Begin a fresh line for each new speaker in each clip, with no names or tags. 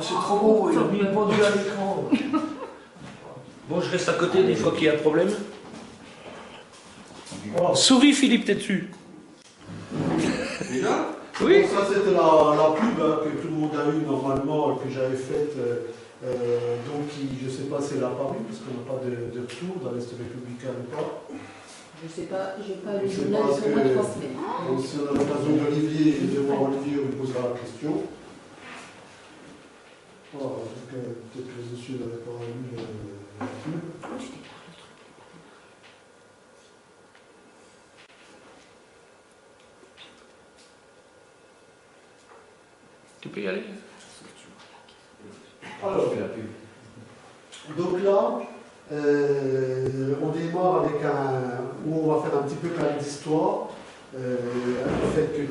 c'est trop beau, il a mis le pendule à l'écran.
Bon, je reste à côté des fois qu'il y a un problème. Souris, Philippe, t'es dessus.
Déjà?
Oui. Bon, ça c'était la pub hein, que tout le monde a eu normalement, que j'avais faite. Donc je ne sais pas si elle a apparu, parce qu'on n'a pas de retour dans l'Est républicain ou pas.
Je ne sais pas, je n'ai pas le journal sur moi transfert.
Donc si on a l'occasion d'Olivier, de voir Olivier, on lui posera la question. Voilà, donc peut-être que les messieurs n'avaient pas lu la pub.
Tu peux y aller.
Alors, donc là, on démarre avec où on va faire un petit peu quand même d'histoire. Le fait que,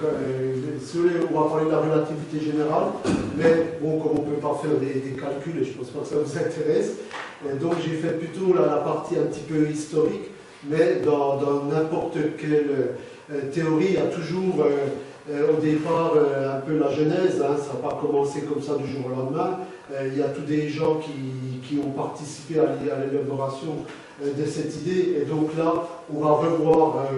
si vous voulez, on va parler de la relativité générale, mais bon, comme on ne peut pas faire des calculs, et je ne pense pas que ça vous intéresse, donc j'ai fait plutôt la partie un petit peu historique, mais dans n'importe quelle théorie, il y a toujours au départ un peu la genèse, hein, ça n'a pas commencé comme ça du jour au lendemain. Il y a tous des gens qui ont participé à l'élaboration de cette idée, et donc là on va revoir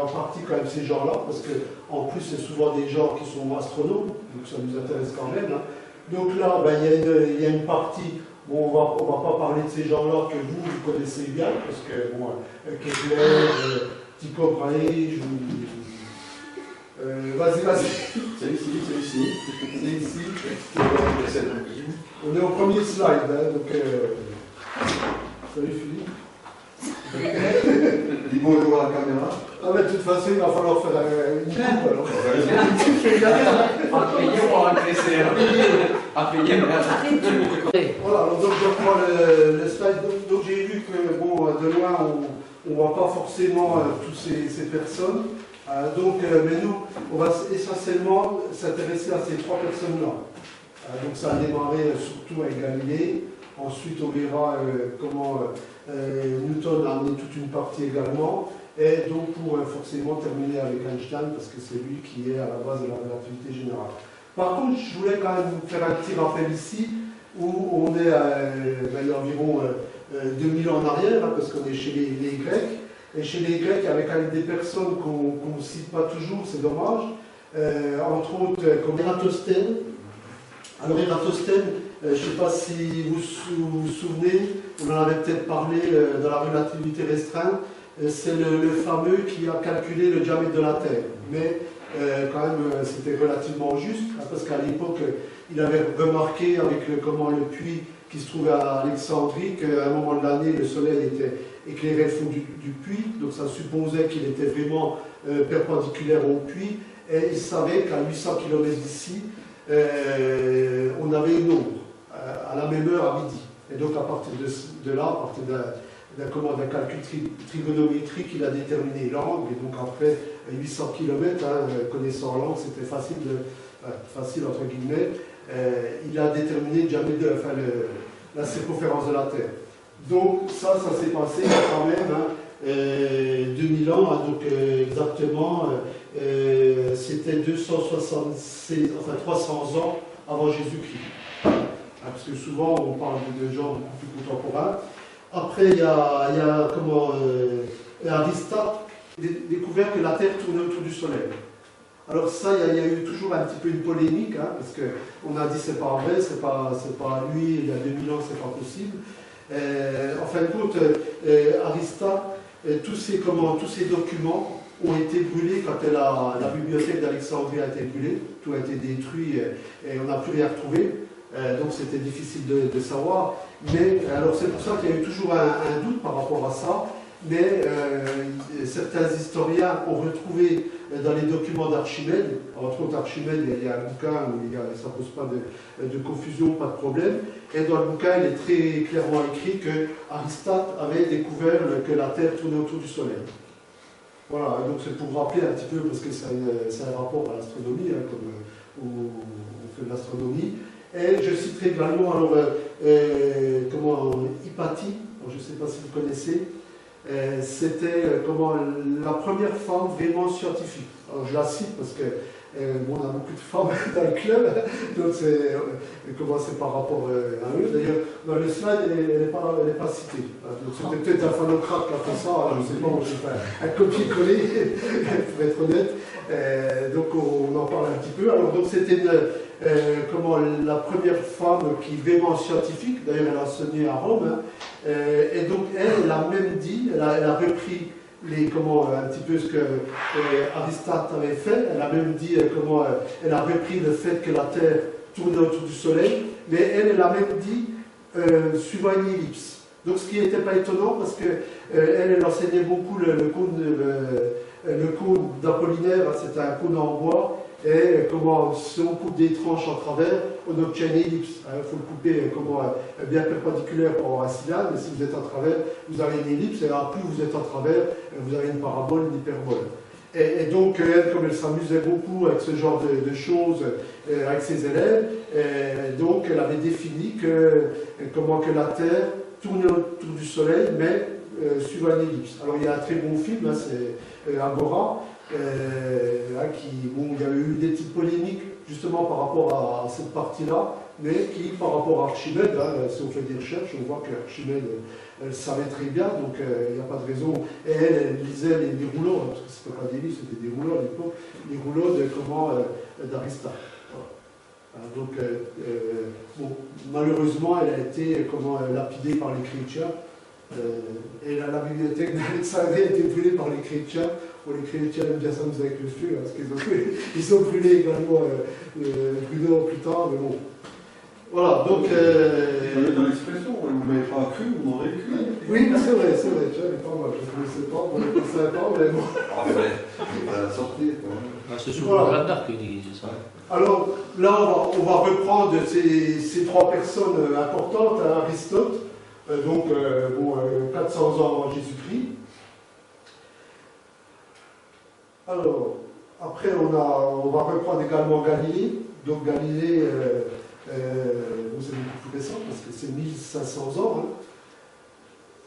en partie quand même ces gens-là, parce que en plus c'est souvent des gens qui sont astronomes, donc ça nous intéresse quand même. Hein. Donc là ben, il y a une partie, bon, on va pas parler de ces gens-là que vous connaissez bien, parce que bon, Kepler, Tycho Brahe, vas-y.
C'est ici.
On est au premier slide, hein, donc salut Philippe.
Dis bonjour à la caméra.
Ah mais de toute façon il va falloir faire une coupe alors.
À payer pour encaisser. À payer.
Voilà, donc je reprends le slide. Donc j'ai vu que bon, de loin on ne voit pas forcément toutes ces personnes. Mais nous, on va essentiellement s'intéresser à ces trois personnes-là. Donc ça a démarré surtout avec Galilée. Ensuite, on verra comment Newton a amené toute une partie également. Et donc, pour forcément terminer avec Einstein, parce que c'est lui qui est à la base de la relativité générale. Par contre, je voulais quand même faire un petit rappel ici, où on est il y a environ 2000 ans en arrière, hein, parce qu'on est chez les Grecs. Et chez les Grecs, avec des personnes qu'on ne cite pas toujours, c'est dommage. Entre autres, comme Ératosthène. Alors Ératosthène, je ne sais pas si vous vous souvenez, on en avait peut-être parlé dans la relativité restreinte, c'est le fameux qui a calculé le diamètre de la Terre. Mais quand même, c'était relativement juste, hein, parce qu'à l'époque, il avait remarqué avec le puits qui se trouvait à Alexandrie, qu'à un moment de l'année, le soleil était éclairé le fond du puits, donc ça supposait qu'il était vraiment perpendiculaire au puits, et il savait qu'à 800 km d'ici, on avait une ombre, à la même heure à midi. Et donc à partir de là, à partir d'un calcul trigonométrique, il a déterminé l'angle, et donc après 800 km, hein, connaissant l'angle, c'était facile entre guillemets, il a déterminé le diamètre la circonférence de la Terre. Donc ça s'est passé quand même hein, 2000 ans, hein, donc exactement, c'était 300 ans avant Jésus-Christ. Hein, parce que souvent on parle de gens beaucoup plus contemporains. Après il y a Aristote découvert que la Terre tournait autour du Soleil. Alors ça, il y a eu toujours un petit peu une polémique, hein, parce qu'on a dit c'est pas vrai, c'est pas lui, il y a 2000 ans, c'est pas possible. En fin de compte, Aristote, tous ces documents ont été brûlés quand la bibliothèque d'Alexandrie a été brûlée, tout a été détruit et on n'a plus rien retrouvé. Donc c'était difficile de savoir. Mais alors c'est pour ça qu'il y a eu toujours un doute par rapport à ça. Mais certains historiens ont retrouvé dans les documents d'Archimède, entre autres Archimède, il y a un bouquin où ça ne pose pas de confusion, pas de problème, et dans le bouquin il est très clairement écrit que Aristote avait découvert que la Terre tournait autour du Soleil. Voilà, donc c'est pour rappeler un petit peu, parce que c'est un rapport à l'astronomie, hein, comme on fait de l'astronomie. Et je citerai également alors, Hypatie, je ne sais pas si vous connaissez. C'était la première femme vraiment scientifique. Alors je la cite parce que Bon, on a beaucoup de femmes dans le club, donc c'est par rapport à eux. D'ailleurs, dans le slide, elle n'est pas citée. Donc c'était peut-être un phanocrate qui a fait ça, je ne sais pas, moi j'ai fait un copier-coller, pour être honnête. Donc on en parle un petit peu. Alors donc c'était la première femme qui est vraiment scientifique, d'ailleurs elle a enseigné à Rome, hein. Et donc elle a même dit, elle a repris un petit peu ce que Aristote avait fait. Elle a même dit elle a repris le fait que la Terre tournait autour du Soleil, mais elle a même dit suivant une ellipse. Donc ce qui n'était pas étonnant parce que elle enseignait beaucoup le cône d'Apollinaire, c'était un cône en bois, et si on coupe des tranches en travers, on obtient une ellipse. Il faut le couper bien perpendiculaire pour avoir un cylindre, mais si vous êtes en travers, vous avez une ellipse, et plus vous êtes en travers, vous avez une parabole, une hyperbole. Et donc, elle, comme elle s'amusait beaucoup avec ce genre de choses avec ses élèves, donc elle avait défini que la Terre tournait autour du Soleil, mais suivant une ellipse. Alors il y a un très bon film, hein, c'est Agora, il y a eu des petites polémiques justement par rapport à cette partie-là, mais qui par rapport à Archimède, hein, si on fait des recherches, on voit qu'Archimède savait très bien, donc il n'y a pas de raison. Et elle lisait les rouleaux, hein, parce que c'était pas des livres, c'était des rouleaux à l'époque, les rouleaux d'Aristote. Voilà. Donc malheureusement, elle a été lapidée par les chrétiens. Et la bibliothèque d'Alexandrie a été brûlée par les chrétiens. Bon, les chrétiens aiment bien s'amuser avec le feu, parce qu'ils ont brûlé également Bruno plus tard, mais bon. Voilà, donc...
Dans l'expression, vous ne m'avez pas cru, vous m'aurez cru.
Oui, c'est vrai, tu vois, elle est pas mal, je ne connaissais pas, on est passé un temps, mais bon.
On va la sortir.
C'est souvent la dark qui dit ça.
Alors, là, on va reprendre ces trois personnes importantes, hein, Aristote, 400 ans avant Jésus-Christ. Alors, après, on va reprendre également Galilée. Donc, Galilée, c'est beaucoup plus récent parce que c'est 1500 ans. Hein.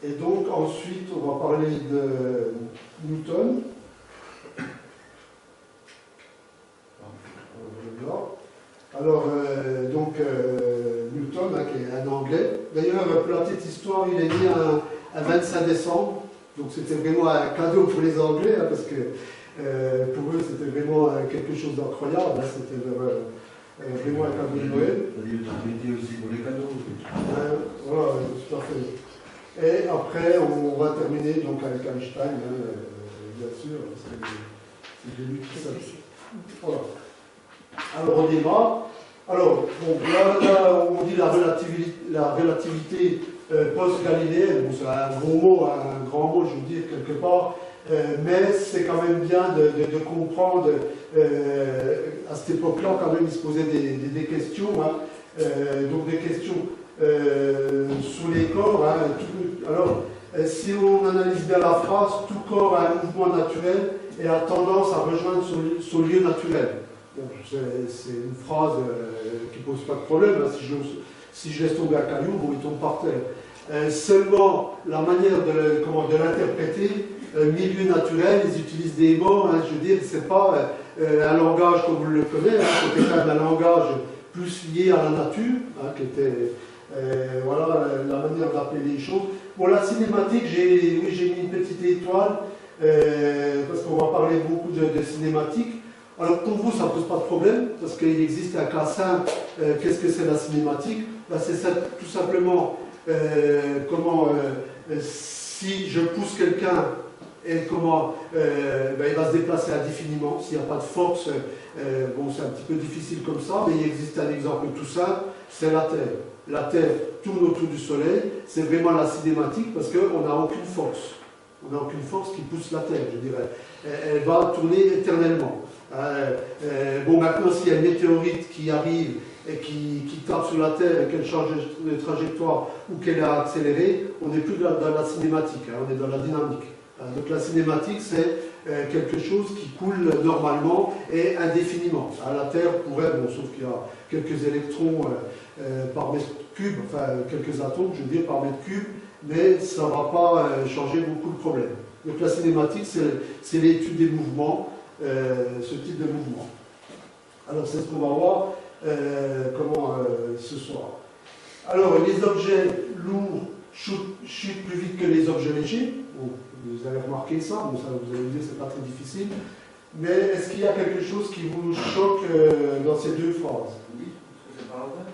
Et donc, ensuite, on va parler de Newton. Alors, Newton, hein, qui est un Anglais. D'ailleurs, pour la petite histoire, il est né un 25 décembre. Donc, c'était vraiment un cadeau pour les Anglais, hein, parce que pour eux, c'était vraiment quelque chose d'incroyable. Hein, c'était vraiment un cadeau de Noël.
Il aussi pour les cadeaux.
Voilà, tout à fait. Et après, on va terminer donc, avec Einstein, hein, bien sûr, c'est lui qui s'appelle. Voilà. Alors, on débat. Alors, bon, là, on dit la relativité post-galiléenne. Bon, c'est un gros mot, un grand mot, je veux dire, quelque part. Mais c'est quand même bien de comprendre, à cette époque-là, quand même, il se posait des questions. Hein, donc, des questions sur les corps. Hein, alors, si on analyse bien la phrase, tout corps a un mouvement naturel et a tendance à rejoindre son lieu naturel. Bon, c'est une phrase qui ne pose pas de problème. Hein. Si je laisse tomber un caillou, bon, il tombe par terre. Seulement, la manière de l'interpréter, milieu naturel, ils utilisent des mots, hein, je veux dire, c'est pas un langage comme vous le connaissez, hein, c'était quand même un langage plus lié à la nature, hein, qui était, voilà, la manière d'appeler les choses. Bon, la cinématique, j'ai mis une petite étoile, parce qu'on va parler beaucoup de cinématique. Alors pour vous, ça ne pose pas de problème, parce qu'il existe un cas simple. Qu'est-ce que c'est la cinématique? Ben, c'est tout simplement si je pousse quelqu'un et il va se déplacer indéfiniment. S'il n'y a pas de force, bon, c'est un petit peu difficile comme ça, mais il existe un exemple tout simple, c'est la Terre. La Terre tourne autour du Soleil, c'est vraiment la cinématique parce qu'on n'a aucune force. On n'a aucune force qui pousse la Terre, je dirais. Elle va tourner éternellement. Bon, maintenant, s'il y a une météorite qui arrive et qui tape sur la Terre et qu'elle change de trajectoire ou qu'elle est accélérée, on n'est plus dans la cinématique, hein, on est dans la dynamique. Donc la cinématique, c'est quelque chose qui coule normalement et indéfiniment. La Terre pourrait, bon, sauf qu'il y a quelques électrons par mètre cube, enfin quelques atomes, je veux dire, par mètre cube, mais ça ne va pas changer beaucoup le problème. Donc la cinématique, c'est l'étude des mouvements, ce type de mouvement. Alors c'est ce qu'on va voir ce soir. Alors les objets lourds chutent plus vite que les objets légers. Bon, vous avez remarqué ça, bon, ça vous allez me dire c'est pas très difficile. Mais est-ce qu'il y a quelque chose qui vous choque dans ces deux phrases?
Oui, c'est pas vrai.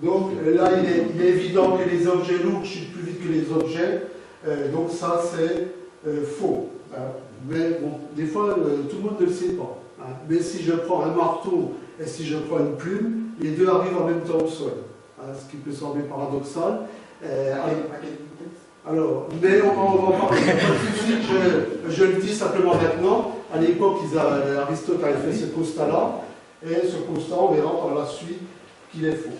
Donc là, il est évident que les objets lourds chutent plus vite que les objets. Donc ça, c'est faux. Hein. Mais bon, des fois, tout le monde ne le sait pas. Hein. Mais si je prends un marteau et si je prends une plume, les deux arrivent en même temps au sol. Hein, ce qui peut sembler paradoxal. Alors, mais on va parler tout de suite, je le dis simplement maintenant. À l'époque, Aristote avait fait ce constat-là, et ce constat, on verra par la suite qu'il est faux.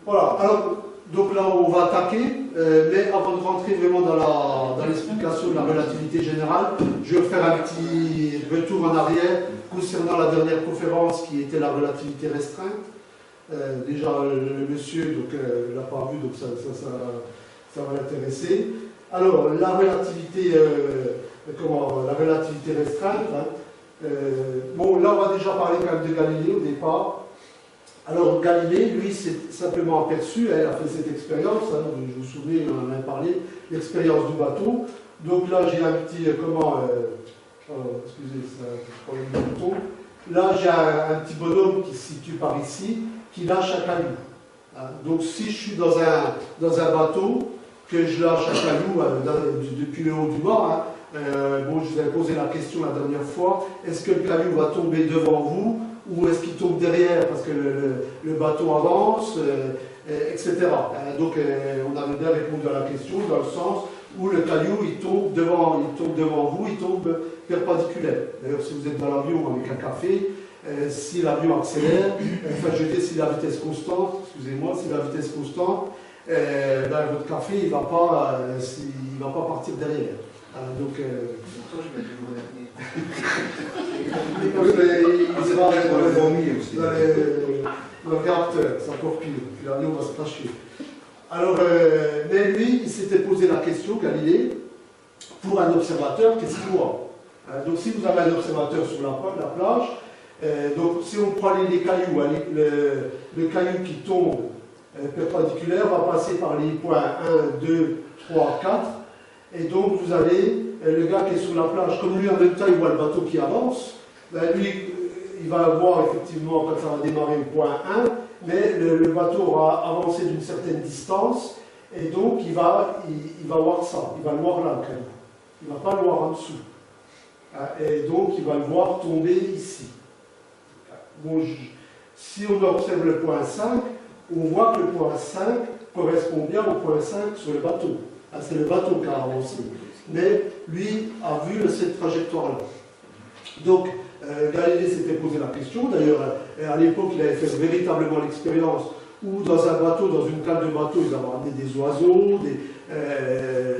Voilà, alors, donc là, on va attaquer, mais avant de rentrer vraiment dans l'explication de la relativité générale, je vais faire un petit retour en arrière concernant la dernière conférence qui était la relativité restreinte. Déjà, le monsieur ne l'a pas vu, donc ça va l'intéresser. Alors, la relativité restreinte, hein. Bon, là, on va déjà parler quand même de Galilée au départ. Alors, Galilée, lui, s'est simplement aperçu, elle a fait cette expérience, hein, je vous souviens, on en a parlé, l'expérience du bateau. Donc là, j'ai un petit, excusez, ça, je prends le bouton. Là, j'ai un petit bonhomme qui se situe par ici, qui lâche un caillou. Hein. Donc si je suis dans un bateau, que je lâche un caillou depuis le haut du mât, hein, bon, je vous avais posé la question la dernière fois, est-ce que le caillou va tomber devant vous, ou est-ce qu'il tombe derrière parce que le bateau avance, etc. Donc on avait bien répondu à la question dans le sens où le caillou il tombe devant vous, il tombe perpendiculaire. D'ailleurs, si vous êtes dans l'avion avec un café, si l'avion accélère, enfin je veux dire si la vitesse constante, excusez-moi, si la vitesse constante, ben, votre café il va pas partir derrière. Donc, il va dans le réacteur, c'est encore pire, puis l'avion va se cracher. Alors, mais lui, il s'était posé la question, Galilée, pour un observateur, qu'est-ce qu'il voit? Donc si vous avez un observateur sur la plage, donc si on prend les cailloux, hein, le caillou qui tombe perpendiculaire va passer par les points 1, 2, 3, 4, et donc vous avez le gars qui est sur la plage, comme lui en même temps il voit le bateau qui avance, ben lui il va voir effectivement quand ça va démarrer au point 1, mais le bateau aura avancé d'une certaine distance, et donc il va voir ça, il va le voir là, quand même. Il ne va pas le voir en dessous. Et donc il va le voir tomber ici. Bon, si on observe le point 5, on voit que le point 5 correspond bien au point 5 sur le bateau. C'est le bateau qui a avancé. Mais lui a vu cette trajectoire-là. Donc, Galilée s'était posé la question. D'ailleurs, à l'époque, il avait fait véritablement l'expérience où dans un bateau, dans une cale de bateau, ils avaient amené des oiseaux,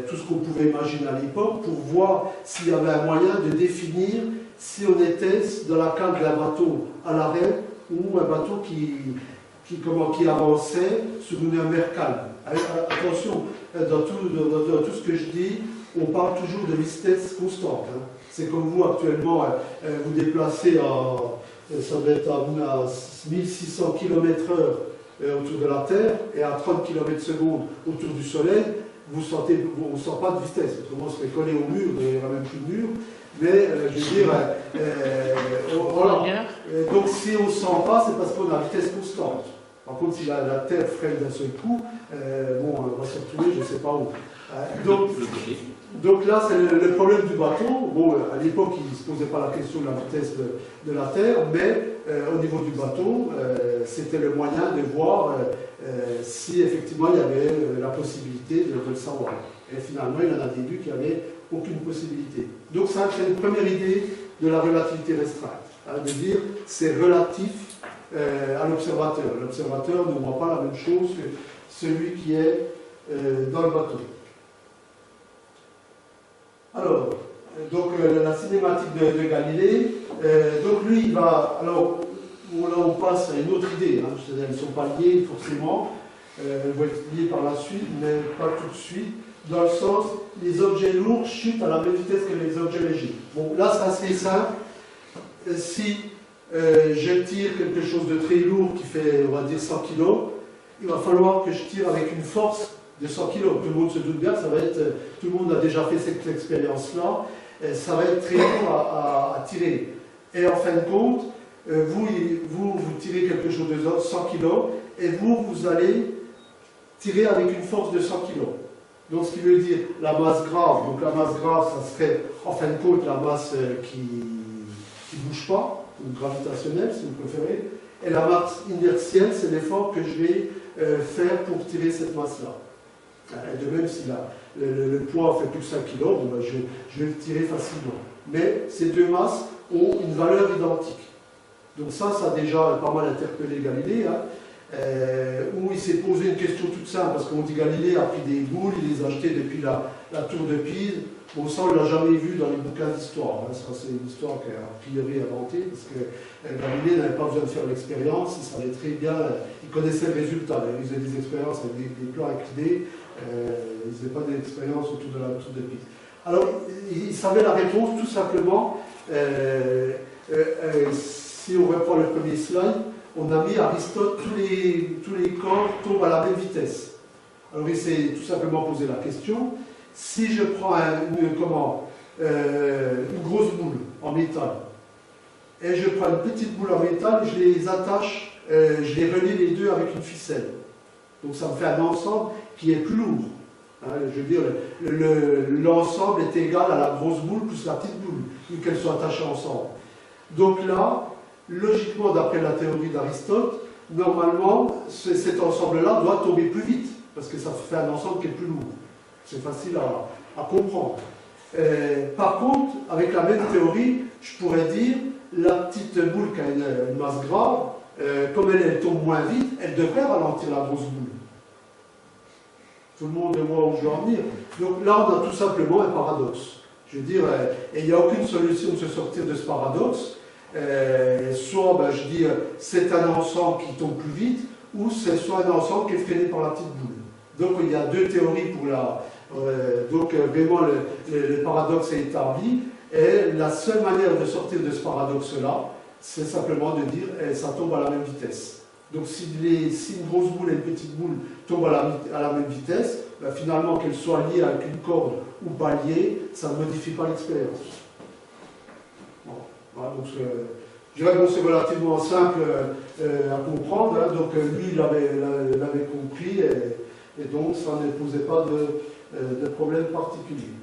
tout ce qu'on pouvait imaginer à l'époque, pour voir s'il y avait un moyen de définir si on était dans la cale d'un bateau à l'arrêt ou un bateau qui avançait sur une mer calme. Attention, dans tout ce que je dis, on parle toujours de vitesse constante. Hein. C'est comme vous actuellement, vous déplacez ça doit être à 1600 km/h autour de la Terre et à 30 km/s autour du Soleil, on ne sent pas de vitesse. Autrement, on serait collé au mur, il n'y aurait même plus de mur. Mais je veux dire, voilà. Donc si on ne sent pas, c'est parce qu'on a vitesse constante. Par contre, si la Terre freine d'un seul coup, bon, on va se retrouver, je ne sais pas où. Donc là, c'est le problème du bateau. Bon, à l'époque, il ne se posait pas la question de la vitesse de la Terre, mais au niveau du bateau, c'était le moyen de voir si effectivement il y avait la possibilité de le savoir. Et finalement, il en a déduit qu'il n'y avait aucune possibilité. Donc ça, c'est une première idée de la relativité restreinte, hein, de dire c'est relatif à l'observateur. L'observateur ne voit pas la même chose que celui qui est dans le bateau. Alors, donc la cinématique de Galilée, donc lui il va, alors là on passe à une autre idée, hein, elles ne sont pas liées forcément, elles vont être liées par la suite, mais pas tout de suite, dans le sens, les objets lourds chutent à la même vitesse que les objets légers. Bon, là c'est assez simple, si je tire quelque chose de très lourd qui fait, on va dire, 100 kg, il va falloir que je tire avec une force de 100 kg. Tout le monde se doute bien, ça va être, tout le monde a déjà fait cette expérience-là, ça va être très lourd à tirer. Et en fin de compte, vous tirez quelque chose de 100 kg et vous allez tirer avec une force de 100 kg. Donc ce qui veut dire la masse grave. Donc la masse grave, ça serait en fin de compte la masse qui ne bouge pas, ou gravitationnelle si vous préférez. Et la masse inertielle, c'est l'effort que je vais faire pour tirer cette masse-là. De même si le poids fait plus de 5 kg, bon, ben, je vais le tirer facilement. Mais ces deux masses ont une valeur identique. Donc ça a déjà pas mal interpellé Galilée, hein, où il s'est posé une question toute simple, parce qu'on dit Galilée a pris des boules, il les a jetées depuis la tour de Pise. Bon, ça, on ne l'a jamais vu dans les bouquins d'histoire. Hein. Ça, c'est une histoire qui est a priori inventée, parce que Galilée n'avait pas besoin de faire l'expérience, il savait très bien, il connaissait le résultat. Il faisait des expériences avec des plans inclinés, il ne faisait pas d'expérience autour de la tour de Pise. Alors, il savait la réponse tout simplement. Si on reprend le premier slide, on a mis Aristote, tous les corps tombent à la même vitesse. Alors il s'est tout simplement posé la question, si je prends une grosse boule en métal, et je prends une petite boule en métal, je les attache, je les relie les deux avec une ficelle. Donc ça me fait un ensemble qui est plus lourd. Hein, je veux dire, l'ensemble est égal à la grosse boule plus la petite boule, vu qu'elles sont attachées ensemble. Donc là, logiquement, d'après la théorie d'Aristote, normalement, cet ensemble-là doit tomber plus vite, parce que ça fait un ensemble qui est plus lourd. C'est facile à comprendre. Par contre, avec la même théorie, je pourrais dire, la petite boule qui a une masse grave, comme elle tombe moins vite, elle devrait ralentir la grosse boule. Tout le monde voit où je veux en venir. Donc là, on a tout simplement un paradoxe. Je veux dire, et il n'y a aucune solution de se sortir de ce paradoxe. Soit, ben, je dis, c'est un ensemble qui tombe plus vite, ou c'est soit un ensemble qui est freiné par la petite boule. Donc il y a deux théories pour la... donc vraiment, le paradoxe est établi, et la seule manière de sortir de ce paradoxe-là, c'est simplement de dire, ça tombe à la même vitesse. Donc si une grosse boule et une petite boule tombent à la même vitesse, ben, finalement, qu'elles soient liées avec une corde ou pas liées, ça ne modifie pas l'expérience. Bon, voilà, donc je dirais que c'est relativement simple à comprendre. Hein, donc lui, il l'avait compris et donc ça ne posait pas de problème particulier.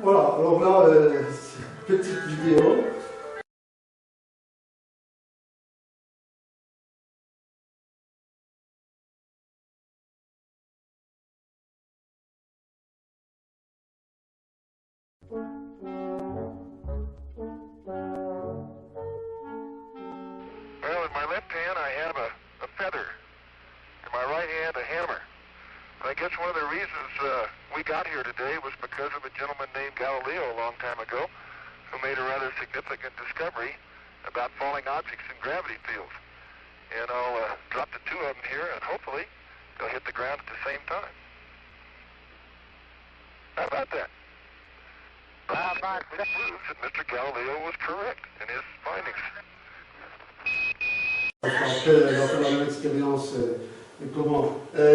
Voilà, alors là, petite vidéo.
Well, in my left hand I have a feather. In my right hand a hammer. And I guess one of the reasons we got here today was because of a gentleman named Galileo a long time ago who made a rather significant discovery about falling objects in gravity fields. And I'll drop the two of them here and hopefully they'll hit the ground at the same time. How about that? That proves that Mr. Galileo was correct in his findings.
Après, on a fait la même expérience.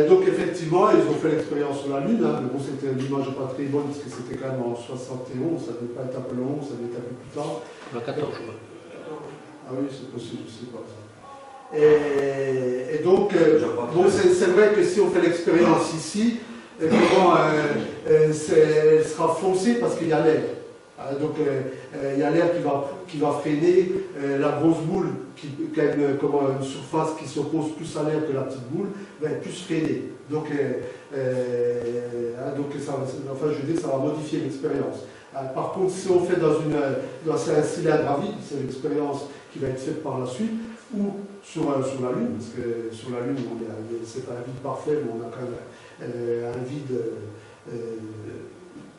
Donc effectivement, ils ont fait l'expérience sur la Lune. Hein, mais bon, c'était une image pas très bonne parce que c'était quand même en 71. Ça ne devait pas être un peu long, ça devait être un peu plus tard.
En 14, je crois.
Ah oui, c'est possible, je ne sais pas ça. Et donc, bon, c'est vrai que si on fait l'expérience ici, elle sera faussée parce qu'il y a l'air. Donc il y a l'air qui va freiner la grosse boule qui a une surface qui s'oppose plus à l'air que la petite boule, va être plus freinée. Donc, ça, enfin, je veux dire, ça va modifier l'expérience. Par contre, si on fait dans un cylindre à vide, c'est l'expérience qui va être faite par la suite, ou sur la Lune, parce que sur la Lune, c'est pas un vide parfait, mais on a quand même un vide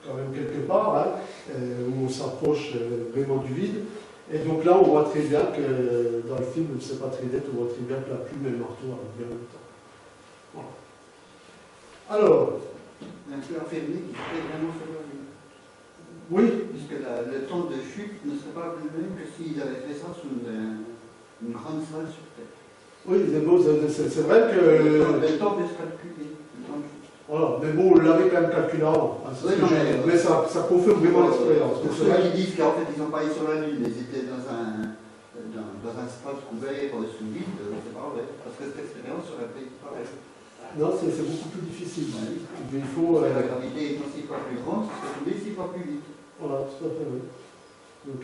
quand même quelque part, hein, où on s'approche vraiment du vide. Et donc là, on voit très bien que dans le film, c'est pas très net, on voit très bien que la plume et le marteau arrivent bien en même temps. Voilà. Alors,
un peu enfermé qui fait vraiment sur la Lune.
Oui,
Puisque le temps de chute ne serait pas le même que s'ils avaient fait ça sous une grande salle sur Terre.
oui, c'est vrai que...
Le temps peut se calculer. Le temps de chute.
Voilà, mais bon, on l'avait quand même calculé avant. Hein,
Oui, non,
mais ça confirme vraiment l'expérience.
Pour ceux qui disent qu'en fait ils n'ont pas été sur la Lune, ils étaient dans un espace couvert sous vide, c'est pas vrai. Parce que cette expérience aurait été pareille.
Non, c'est beaucoup plus difficile.
Oui.
Mais il faut...
La gravité étant 6 fois plus grande, c'est tomber 6 fois plus vite.
Voilà, tout à fait, oui. Donc,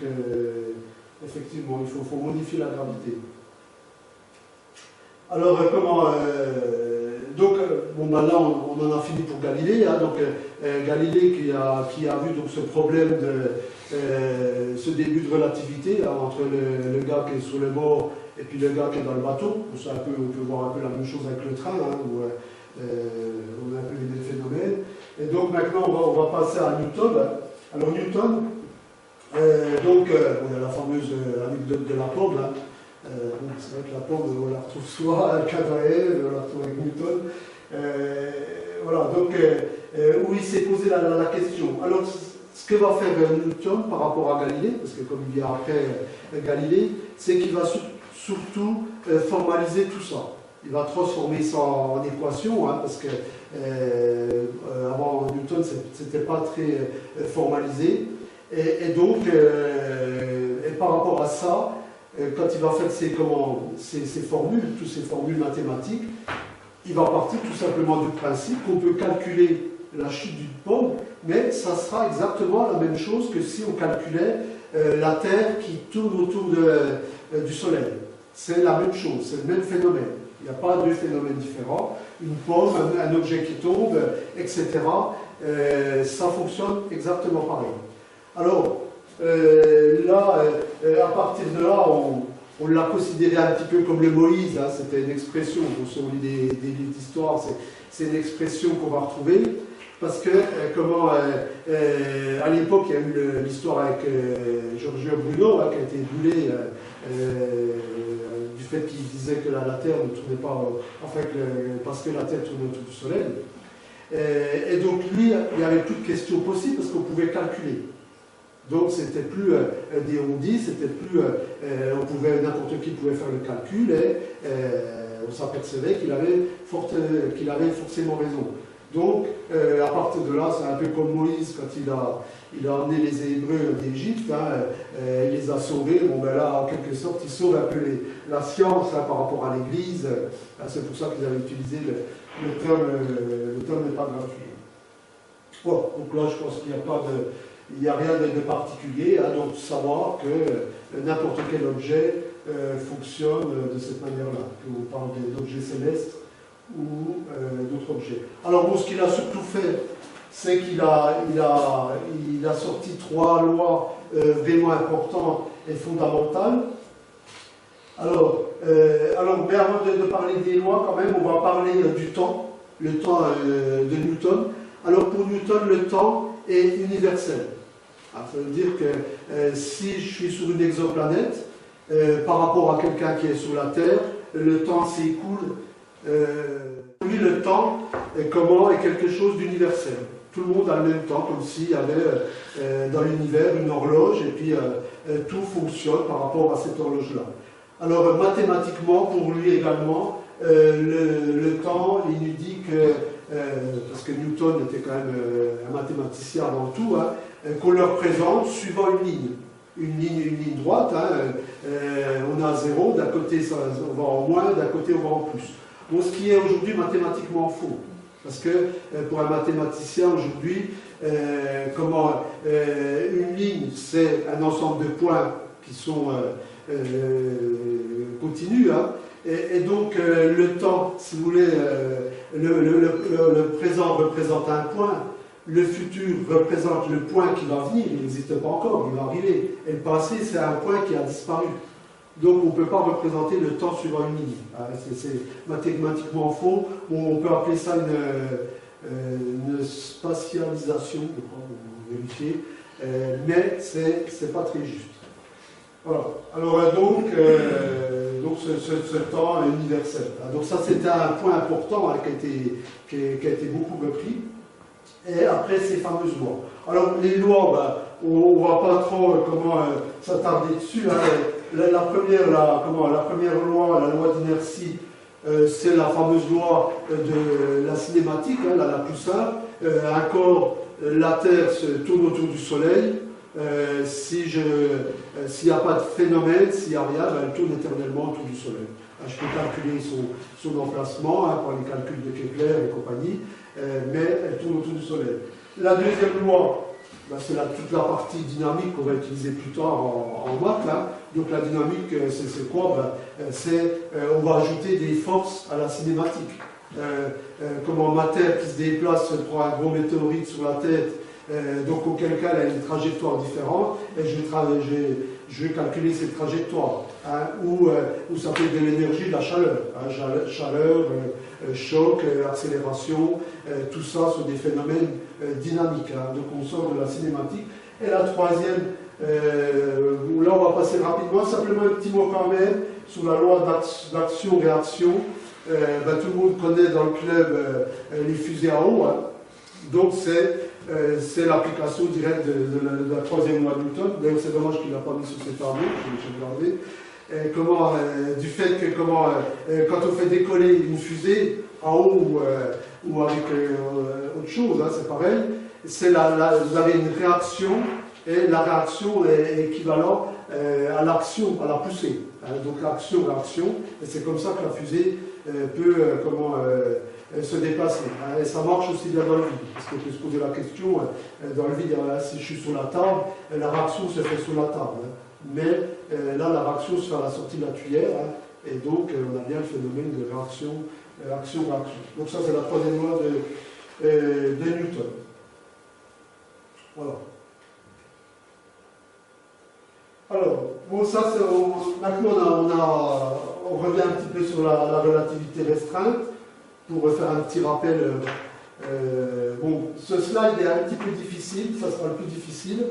effectivement, il faut modifier la gravité. Alors, bon, ben là, on en a fini pour Galilée. Hein, donc, Galilée qui a vu donc, ce problème de ce début de relativité hein, entre le gars qui est sur le bord et puis le gars qui est dans le bateau. On peut voir un peu la même chose avec le train, hein, où on a un peu les mêmes phénomènes. Et donc, maintenant, on va passer à Newton. Hein. Alors, Newton, il y a la fameuse anecdote de la pomme. Hein. C'est vrai que la pomme, on la retrouve soit à Cadaël, on la retrouve avec Newton. Voilà, donc, où il s'est posé la question. Alors, ce que va faire Newton par rapport à Galilée, parce que comme il vient après Galilée, c'est qu'il va surtout formaliser tout ça. Il va transformer ça en équation, hein, parce que avant Newton, c'était pas très formalisé. Et donc, par rapport à ça, quand il va faire ses formules, toutes ces formules mathématiques, il va partir tout simplement du principe qu'on peut calculer la chute d'une pomme, mais ça sera exactement la même chose que si on calculait la Terre qui tourne autour du Soleil. C'est la même chose, c'est le même phénomène. Il n'y a pas deux phénomènes différents. Une pomme, un objet qui tombe, etc. Ça fonctionne exactement pareil. Alors, à partir de là, on l'a considéré un petit peu comme le Moïse, hein, c'était une expression, si on lit des livres d'histoire, c'est une expression qu'on va retrouver, parce que, à l'époque, il y a eu l'histoire avec Giorgio Bruno, hein, qui a été brûlé du fait qu'il disait que la Terre ne tournait pas, parce que la Terre tournait autour du Soleil. Et donc, lui, il n'y avait plus de questions possibles, parce qu'on pouvait calculer. Donc c'était plus des on-dit, c'était plus n'importe qui pouvait faire le calcul et on s'apercevait qu'il avait forcément raison. Donc à partir de là, c'est un peu comme Moïse quand il a emmené les Hébreux d'Égypte, hein, il les a sauvés. Bon ben là, en quelque sorte, il sauve un peu la science hein, par rapport à l'Église. C'est pour ça qu'ils avaient utilisé le terme n'est pas gratuit. Bon, donc là, je pense qu'il n'y a rien de particulier, hein, donc savoir que n'importe quel objet fonctionne de cette manière-là, qu'on parle d'objets célestes ou d'autres objets. Alors bon, ce qu'il a surtout fait, c'est qu'il a sorti 3 lois vraiment importantes et fondamentales. Alors mais avant de parler des lois, quand même, on va parler du temps, le temps de Newton. Alors pour Newton, le temps est universel. Ça veut dire que si je suis sur une exoplanète, par rapport à quelqu'un qui est sur la Terre, le temps s'écoule. Lui, le temps est quelque chose d'universel. Tout le monde a le même temps, comme s'il y avait dans l'univers une horloge, et puis tout fonctionne par rapport à cette horloge-là. Alors mathématiquement, pour lui également, le temps, il nous dit que, parce que Newton était quand même un mathématicien avant tout, hein, qu'on le représente suivant une ligne droite. Hein, on a 0, d'un côté on va en moins, d'un côté on va en plus. Bon, ce qui est aujourd'hui mathématiquement faux. Parce que pour un mathématicien aujourd'hui, une ligne, c'est un ensemble de points qui sont continus. Hein, et donc le temps, si vous voulez, le présent représente un point. Le futur représente le point qui va venir, il n'existe pas encore, il va arriver. Et le passé, c'est un point qui a disparu. Donc on ne peut pas représenter le temps suivant une ligne. C'est mathématiquement faux. On peut appeler ça une spatialisation, je crois, vous vérifiez. Mais ce n'est pas très juste. Voilà. Alors donc ce temps est universel. Donc ça c'était un point important hein, qui a été beaucoup repris. et après ces fameuses lois. Alors les lois, ben, on ne va pas trop s'attarder dessus. Hein. La première loi, la loi d'inertie, c'est la fameuse loi de la cinématique, hein, la plus simple. Un corps, la Terre se tourne autour du Soleil. S'il n'y a pas de phénomène, s'il n'y a rien, ben, elle tourne éternellement autour du Soleil. Je peux calculer son emplacement hein, par les calculs de Kepler et compagnie, mais elle tourne autour du Soleil. La deuxième loi, ben, c'est toute la partie dynamique qu'on va utiliser plus tard en maths. Hein. Donc la dynamique, c'est quoi? Ben, on va ajouter des forces à la cinématique. Comment ma Terre qui se déplace prend un gros météorite sur la tête, donc auquel cas elle a une trajectoire différente, et je vais calculer cette trajectoire, hein, ou ça peut être de l'énergie, de la chaleur, hein, chaleur, choc, accélération, tout ça sont des phénomènes dynamiques, hein, donc on sort de la cinématique. Et la troisième, là on va passer rapidement, simplement un petit mot quand même sur la loi d'action-réaction. Ben, tout le monde connaît dans le club les fusées à eau, hein. Donc c'est l'application directe de la troisième loi de Newton. D'ailleurs c'est dommage qu'il ne l'a pas mis sur cette tableau, j'ai regardé. Du fait que quand on fait décoller une fusée en haut ou avec autre chose, hein, c'est pareil, vous avez une réaction et la réaction est équivalente à l'action, à la poussée. Hein, donc l'action-réaction, et c'est comme ça que la fusée peut se déplacer. Hein, et ça marche aussi bien dans le vide. Parce qu'on peut se poser la question, dans le vide, si je suis sur la table, la réaction se fait sur la table. Hein, mais là, la réaction se fait à la sortie de la tuyère, hein, et donc on a bien le phénomène de action-réaction. Donc ça, c'est la troisième loi de Newton. Voilà. Alors, bon, ça, maintenant on revient un petit peu sur la relativité restreinte pour faire un petit rappel. Bon, ce slide est un petit peu difficile, ça sera le plus difficile.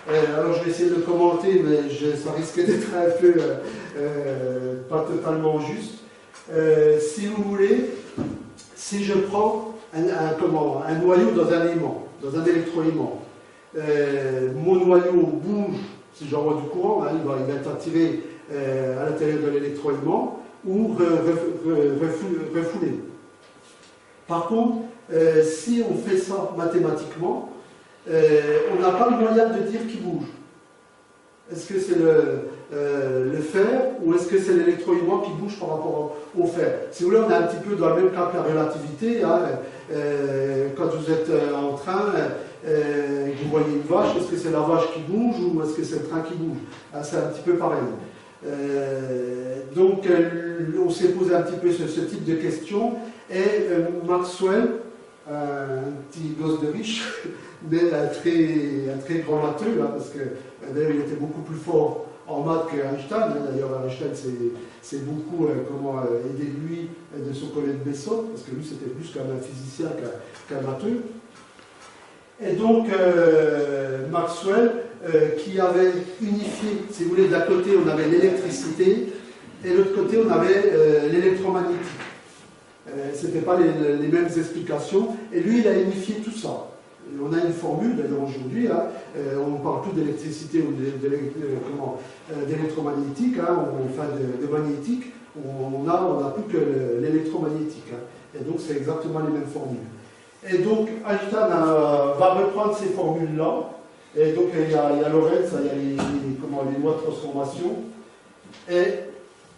Alors, je vais essayer de le commenter, mais ça risque d'être un peu pas totalement juste. Si vous voulez, si je prends un noyau dans un aimant, dans un électroaimant, mon noyau bouge. Si j'envoie du courant, hein, il va être attiré à l'intérieur de l'électroaimant ou refoulé. Par contre, si on fait ça mathématiquement, on n'a pas le moyen de dire qu'il bouge. Est-ce que c'est le fer ou est-ce que c'est l'électroaimant qui bouge par rapport au fer? Si vous voulez, on est un petit peu dans le même cas que la relativité. Hein, quand vous êtes en train, vous voyez une vache, est-ce que c'est la vache qui bouge ou est-ce que c'est le train qui bouge? C'est un petit peu pareil. Donc, on s'est posé un petit peu ce type de questions. Et Maxwell, un petit gosse de riche, mais un très grand matheux, là, parce que d'ailleurs il était beaucoup plus fort en maths qu'Einstein. D'ailleurs, Einstein s'est beaucoup aidé lui de son collègue Besson, parce que lui c'était plus qu'un physicien qu'un matheux. Et donc, Maxwell, qui avait unifié, si vous voulez, d'un côté on avait l'électricité, et de l'autre côté on avait l'électromagnétique. Ce n'étaient pas les mêmes explications, et lui il a unifié tout ça. Et on a une formule, d'ailleurs aujourd'hui, hein, on ne parle plus d'électricité ou d'électromagnétique, hein, enfin de magnétique, on n'a plus que l'électromagnétique. Hein, et donc c'est exactement les mêmes formules. Et donc Einstein va reprendre ces formules-là, et donc il y a Lorentz, il y a les lois de transformation, et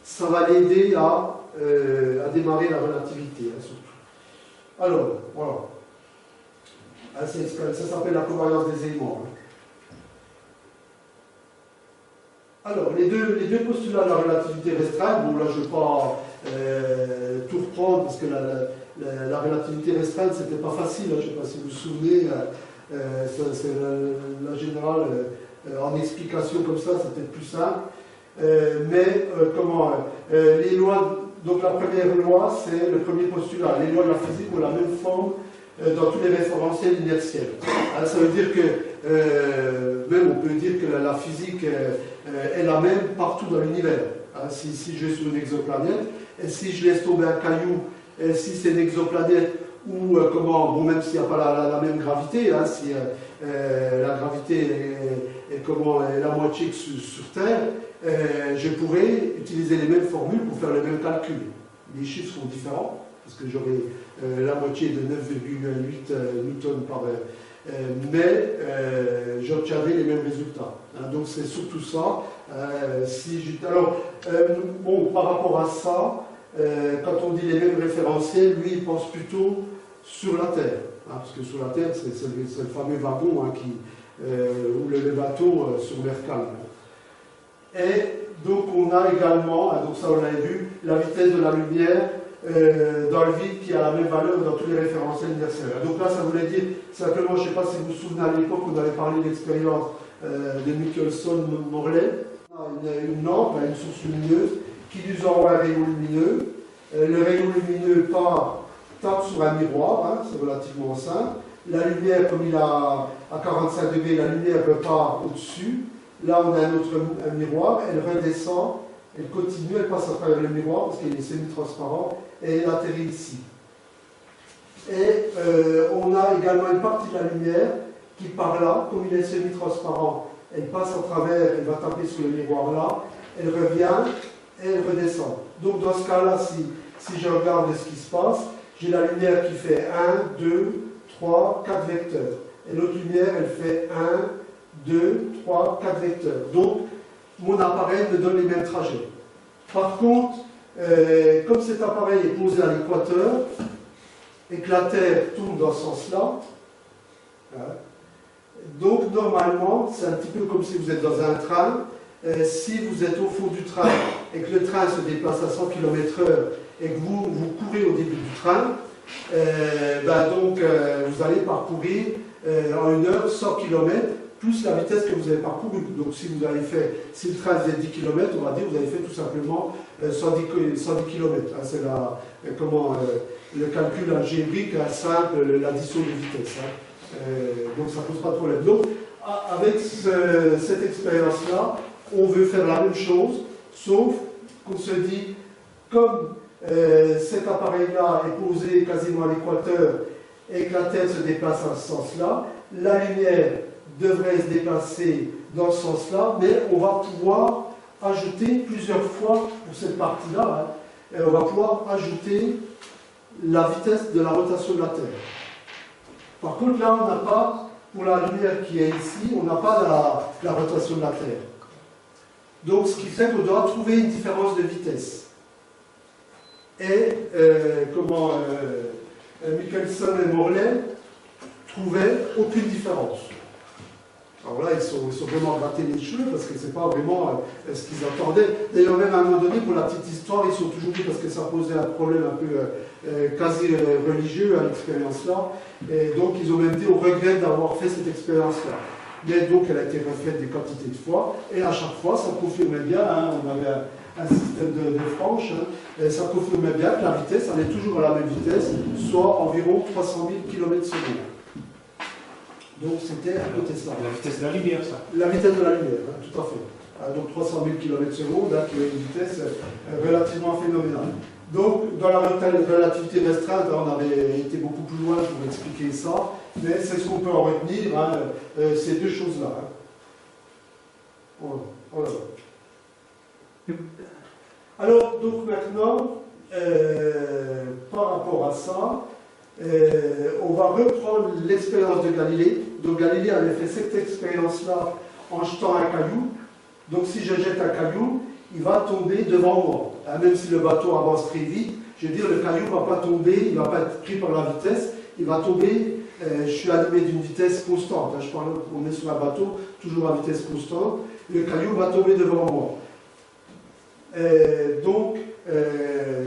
ça va l'aider à démarrer la relativité, hein, surtout. Alors, voilà. Ça s'appelle la covariance des éléments. Hein. Alors, les deux postulats de la relativité restreinte, bon là je ne vais pas tout reprendre parce que la relativité restreinte c'était pas facile, hein, je ne sais pas si vous vous souvenez, c'est la générale en explication comme ça, c'était plus simple. Les lois, donc la première loi c'est le premier postulat, les lois de la physique ont la même forme dans tous les référentiels inertiels. Alors, ça veut dire que, même on peut dire que la physique est la même partout dans l'univers. Hein, si je suis sur une exoplanète, et si je laisse tomber un caillou, et si c'est une exoplanète ou comment, bon, même s'il n'y a pas la même gravité, hein, si la gravité est la moitié que sur Terre, je pourrais utiliser les mêmes formules pour faire les mêmes calculs. Les chiffres sont différents, parce que j'aurai la moitié de 9,8 newtons par mais j'obtiendrai les mêmes résultats. Hein, donc c'est surtout ça. Alors, bon, par rapport à ça, quand on dit les mêmes référentiels, lui, il pense plutôt sur la Terre. Hein, parce que sur la Terre, c'est le fameux wagon hein, ou le bateau sur mer calme. Et donc on a également, donc ça on l'avait vu, la vitesse de la lumière dans le vide qui a la même valeur dans tous les référentiels universels. Donc là ça voulait dire simplement, je ne sais pas si vous vous souvenez à l'époque, on avait parlé de l'expérience de Michelson-Morley. Une lampe, une source lumineuse, qui nous envoie un rayon lumineux. Le rayon lumineux tape sur un miroir, hein, c'est relativement simple. La lumière, comme il a à 45 degrés, la lumière repart au-dessus. Là, on a un miroir, elle redescend, elle continue, elle passe à travers le miroir parce qu'il est semi-transparent et elle atterrit ici. Et on a également une partie de la lumière qui, par là, comme il est semi-transparent, elle passe à travers, elle va taper sur le miroir là, elle revient et elle redescend. Donc dans ce cas-là, si je regarde ce qui se passe, j'ai la lumière qui fait 1, 2, 3, 4 vecteurs. Et l'autre lumière, elle fait 1, 2, 3, 4 vecteurs. Donc, mon appareil me donne les mêmes trajets. Par contre, comme cet appareil est posé à l'équateur, et que la Terre tourne dans ce sens-là, hein, donc normalement, c'est un petit peu comme si vous êtes dans un train. Si vous êtes au fond du train et que le train se déplace à 100 km/h et que vous courez au début du train, vous allez parcourir en une heure 100 km plus la vitesse que vous avez parcourue. Donc si le train faisait 10 km, on va dire que vous avez fait tout simplement 110 km. Hein, c'est le calcul algébrique simple, l'addition de vitesse. Hein. Donc ça ne pose pas de problème. Donc avec cette expérience-là, on veut faire la même chose, sauf qu'on se dit, comme cet appareil-là est posé quasiment à l'équateur et que la Terre se déplace à ce sens-là, la lumière devrait se déplacer dans ce sens-là, mais on va pouvoir ajouter plusieurs fois pour cette partie-là, hein, on va pouvoir ajouter la vitesse de la rotation de la Terre. Par contre, là, on n'a pas, pour la lumière qui est ici, on n'a pas la rotation de la Terre. Donc, ce qui fait qu'on doit trouver une différence de vitesse. Et Michelson et Morley trouvaient aucune différence. Alors là, ils sont vraiment grattés les cheveux parce que ce n'est pas vraiment ce qu'ils attendaient. D'ailleurs, même à un moment donné, pour la petite histoire, ils sont toujours dit, parce que ça posait un problème un peu quasi religieux à l'expérience-là, et donc ils ont même dit au regret d'avoir fait cette expérience-là. Mais donc, elle a été refaite des quantités de fois, et à chaque fois, ça confirmait bien, hein, on avait un système de franges, hein, et ça confirmait bien que la vitesse allait toujours à la même vitesse, soit environ 300 000 km/s. Donc c'était à côté de ça.
La vitesse de la lumière, ça.
La vitesse de la lumière, hein, tout à fait. Donc 300 000 km/s, hein, qui est une vitesse relativement phénoménale. Donc dans la relativité restreinte, on avait été beaucoup plus loin pour expliquer ça, mais c'est ce qu'on peut en retenir, hein, ces deux choses-là. Hein. Voilà. Alors, donc maintenant, par rapport à ça, on va reprendre l'expérience de Galilée. Donc Galilée avait fait cette expérience-là en jetant un caillou. Donc si je jette un caillou, il va tomber devant moi. Hein, même si le bateau avance très vite, je veux dire, le caillou ne va pas tomber, il ne va pas être pris par la vitesse, il va tomber, je suis animé d'une vitesse constante. Hein, on est sur un bateau, toujours à vitesse constante, le caillou va tomber devant moi. Donc,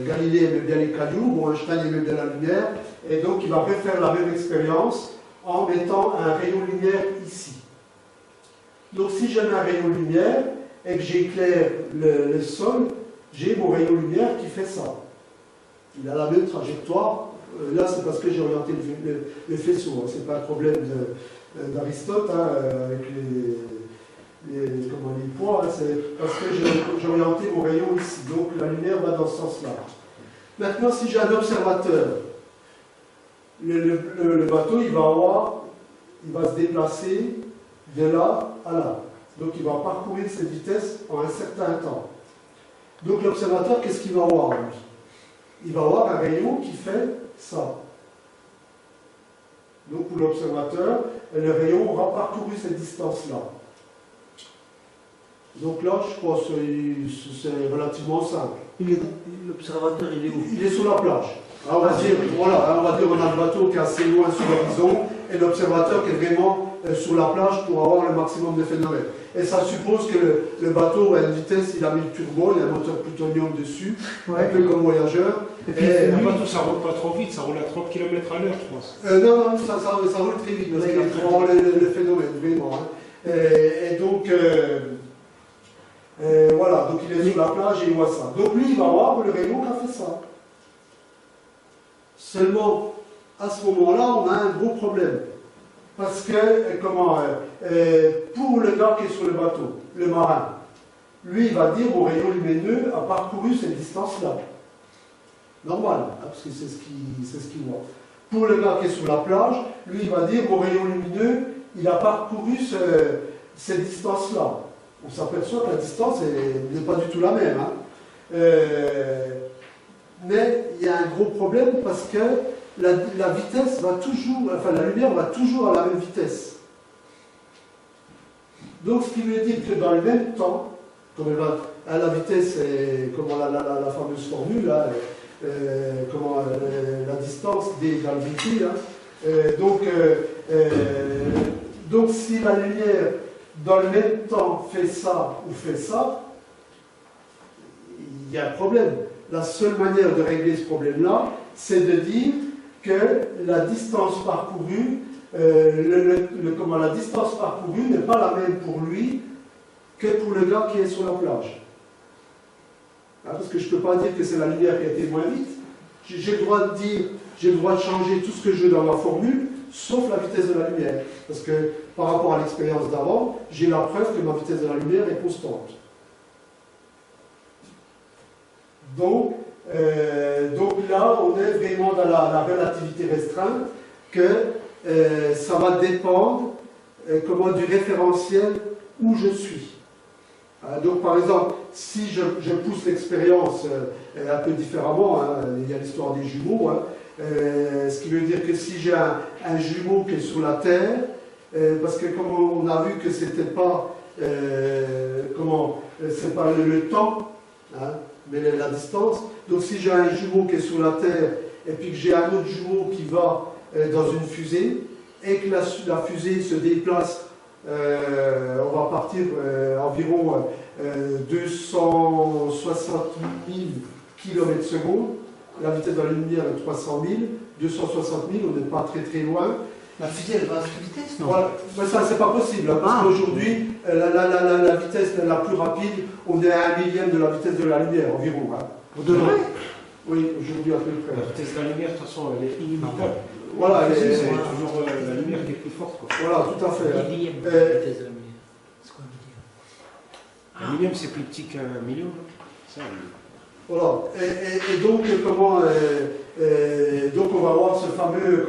Galilée aimait bien les cailloux, bon, Einstein aimait bien la lumière, et donc il va refaire la même expérience en mettant un rayon lumière ici. Donc si je mets un rayon lumière et que j'éclaire le sol, j'ai mon rayon lumière qui fait ça. Il a la même trajectoire. Là, c'est parce que j'ai orienté le faisceau. Hein. Ce n'est pas un problème d'Aristote hein, avec les poids. Hein. C'est parce que j'ai orienté mon rayon ici. Donc la lumière va dans ce sens-là. Maintenant, si j'ai un observateur le bateau, il va se déplacer de là à là. Donc il va parcourir cette vitesse en un certain temps. Donc l'observateur, qu'est-ce qu'il va voir, lui? Il va avoir un rayon qui fait ça. Donc pour l'observateur, le rayon aura parcouru cette distance-là. Donc là, je pense que c'est relativement simple.
L'observateur, il est où?
Il est sur la plage. Alors, on va dire, voilà, on a le bateau qui est assez loin sur l'horizon et l'observateur qui est vraiment sur la plage pour avoir le maximum de phénomènes. Et ça suppose que le bateau à une vitesse, il a mis le turbo, il a un moteur plutonium dessus, un peu comme voyageur.
Et puis le bateau, ça roule pas trop vite, ça roule à 30 km à l'heure, je pense.
Non, ça roule très vite, parce qu'il prend le phénomène, vraiment. Hein. Et donc, voilà, donc il est sur la plage et il voit ça. Donc lui, il va voir le rayon qui a fait ça. Seulement, à ce moment-là, on a un gros problème. Parce que, pour le gars qui est sur le bateau, le marin, lui, il va dire, mon rayon lumineux a parcouru cette distance-là. Normal, hein, parce que c'est ce qu'il voit. Pour le gars qui est sur la plage, lui, il va dire, mon rayon lumineux, il a parcouru cette distance-là. On s'aperçoit que la distance n'est pas du tout la même. Hein. Mais il y a un gros problème parce que la vitesse va toujours, enfin la lumière va toujours à la même vitesse. Donc ce qui veut dire que dans le même temps, comme à la vitesse, comment la fameuse formule, là, la distance d égale vt, donc si la lumière dans le même temps fait ça ou fait ça, il y a un problème. La seule manière de régler ce problème-là, c'est de dire que la distance parcourue, la distance parcourue n'est pas la même pour lui que pour le gars qui est sur la plage. Hein, parce que je ne peux pas dire que c'est la lumière qui a été moins vite. J'ai le droit de dire, j'ai le droit de changer tout ce que je veux dans ma formule, sauf la vitesse de la lumière. Parce que par rapport à l'expérience d'avant, j'ai la preuve que ma vitesse de la lumière est constante. Donc là, on est vraiment dans la relativité restreinte, que ça va dépendre du référentiel où je suis. Donc par exemple, si je pousse l'expérience un peu différemment, hein, il y a l'histoire des jumeaux, hein, ce qui veut dire que si j'ai un jumeau qui est sur la Terre, parce que comme on a vu que c'était pas, c'est pas le temps, hein, mais la distance. Donc si j'ai un jumeau qui est sur la Terre et puis que j'ai un autre jumeau qui va dans une fusée et que la fusée se déplace, on va partir environ 260 000 km/s, la vitesse de la lumière est 300 000, 260 000, on n'est pas très loin.
La fusée, elle va à cette vitesse, non?
Voilà. Mais ça, c'est pas possible, hein, parce qu'aujourd'hui, la vitesse la plus rapide, on est à 1/1000 de la vitesse de la lumière, environ. Hein. Oui, aujourd'hui à peu près.
La vitesse de la lumière, de toute façon, elle est illimitable.
Voilà,
c'est toujours la lumière qui est plus forte. Quoi.
Voilà, tout à fait.
La vitesse de la lumière. C'est quoi un millième?
Un millième, c'est plus petit qu'un million. Ça,
voilà. Et donc, donc, on va voir ce fameux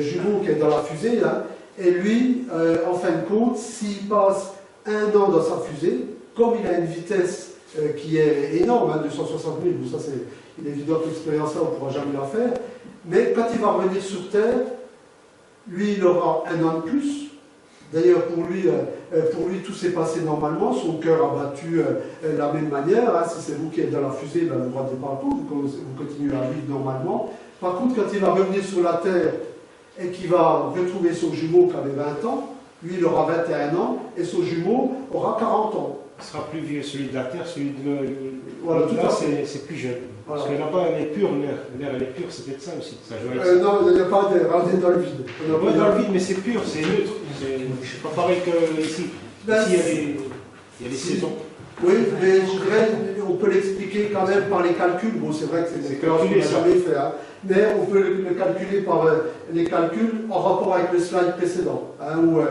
jumeau qui est dans la fusée, là. Et lui, en fin de compte, s'il passe 1 an dans sa fusée, comme il a une vitesse qui est énorme, hein, 260 000, ça il est évident que l'expérience-là, on ne pourra jamais la faire, mais quand il va revenir sur Terre, lui, il aura 1 an de plus. D'ailleurs, pour lui, tout s'est passé normalement, son cœur a battu de la même manière. Hein. Si c'est vous qui êtes dans la fusée, ben, le droit de partout, vous continuez à vivre normalement. Par contre, quand il va revenir sur la Terre et qu'il va retrouver son jumeau qui avait 20 ans, lui, il aura 21 ans, et son jumeau aura 40 ans.
il sera plus vieux, celui de la Terre, celui de
voilà,
là, c'est plus jeune.
Voilà.
Parce que là-bas, elle est pure, l'air. L'air, elle est pure, c'est peut-être ça aussi. Ça joue
non, il n'y a pas de rentrer dans le vide.
On va dans le vide, mais c'est pur, c'est neutre. C'est pas pareil qu'ici.
Ben,
ici, il y a des saisons.
Oui, mais je dirais, on peut l'expliquer quand même par les calculs. Bon, c'est vrai que c'est des calculs qu'on n'a jamais fait, hein. Mais on peut le calculer par les calculs en rapport avec le slide précédent. Hein, où,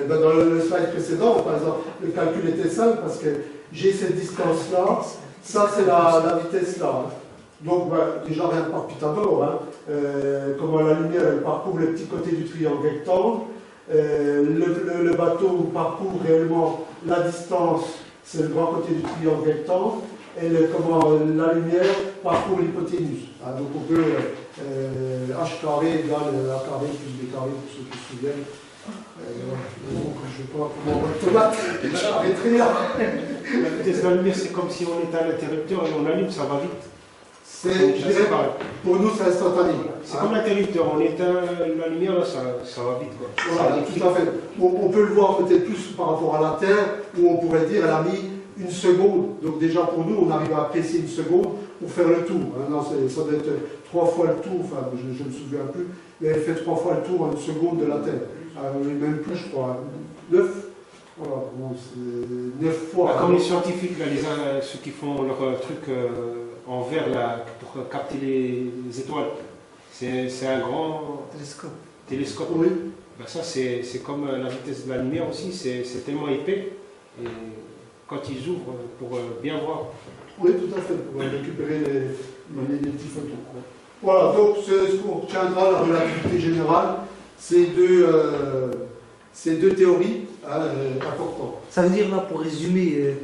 dans le slide précédent, par exemple, le calcul était simple parce que j'ai cette distance-là, ça c'est la vitesse là. Hein. Donc, déjà rien par Pythagore, hein. comment la lumière elle parcourt le petit côté du triangle rectangle. Le bateau parcourt réellement la distance, c'est le grand côté du triangle rectangle, et la lumière parcourt l'hypoténuse. Donc on peut h carré égale a carré plus b carré pour ceux qui se souviennent. Donc je ne sais pas comment automate, j'arrêterai là.
La vitesse de la lumière, c'est comme si on était à l'interrupteur et on allume, ça va vite.
Je dirais, pour nous, c'est instantané.
C'est comme l'interrupteur, on éteint la lumière, là, ça va vite. Quoi.
Voilà, tout à fait. On peut le voir peut-être plus par rapport à la Terre, où on pourrait dire elle a mis une seconde. Donc déjà pour nous, on arrive à apprécier une seconde pour faire le tour. Non, ça doit être 3 fois le tour, enfin je ne me souviens plus, mais elle fait 3 fois le tour en une seconde de la Terre. Même plus, je crois. 9. Voilà, bon, c'est 9 fois.
Comme les scientifiques, là, ceux qui font leur truc en verre là, pour capter les étoiles, c'est un grand télescope.
Oui.
Ben ça, c'est comme la vitesse de la lumière aussi, c'est tellement épais. Et quand ils ouvrent, pour bien voir.
Oui, tout à fait, pour récupérer les petits photons. Voilà, donc ce qu'on retiendra, la relativité générale, c'est deux théories importantes.
Ça veut dire là, pour résumer,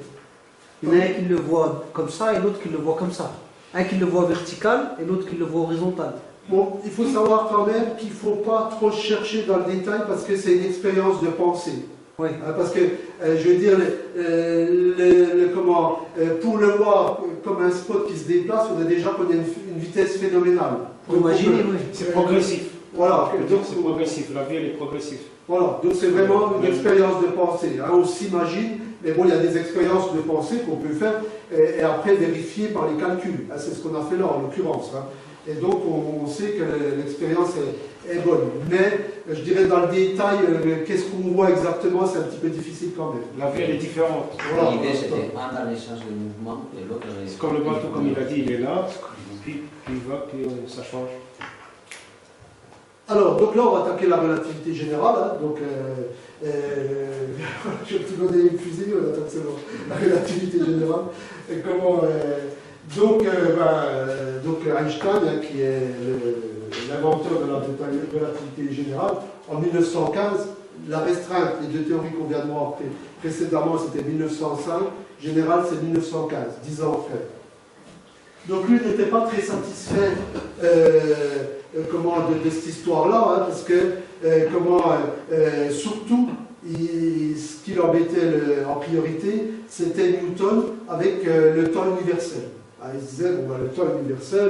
il y en a un qui le voit comme ça et l'autre qui le voit comme ça. Un qui le voit vertical et l'autre qui le voit horizontal.
Bon, il faut savoir quand même qu'il ne faut pas trop chercher dans le détail parce que c'est une expérience de pensée.
Oui.
Parce que, je veux dire, pour le voir comme un spot qui se déplace, on a déjà qu'on a une vitesse phénoménale.
Imaginez, oui.
C'est progressif.
Voilà.
Donc c'est progressif, la vie elle est progressive.
Voilà, donc c'est vraiment une expérience de pensée. On s'imagine, mais bon, il y a des expériences de pensée qu'on peut faire et après vérifier par les calculs. C'est ce qu'on a fait là en l'occurrence. Et donc on sait que l'expérience est bonne. Mais je dirais dans le détail, qu'est-ce qu'on voit exactement, c'est un petit peu difficile quand même.
La vie elle est différente.
Voilà. L'idée c'était un dans les sens de mouvement et l'autre dans les...
C'est comme le bateau, comme il a dit, il est là, puis il va, puis ça change.
Alors, donc là, on va attaquer la relativité générale. Donc, je vais te donner une fusée, on attaque seulement la relativité générale. Et comment, donc Einstein, qui est l'inventeur de la relativité générale, en 1915, la restreinte, les deux théories qu'on vient de voir précédemment, c'était 1905, générale, c'est 1915, 10 ans après. Donc lui n'était pas très satisfait de cette histoire-là, parce que surtout, ce qui l'embêtait en priorité, c'était Newton avec le temps universel. Il se disait, bon, le temps universel,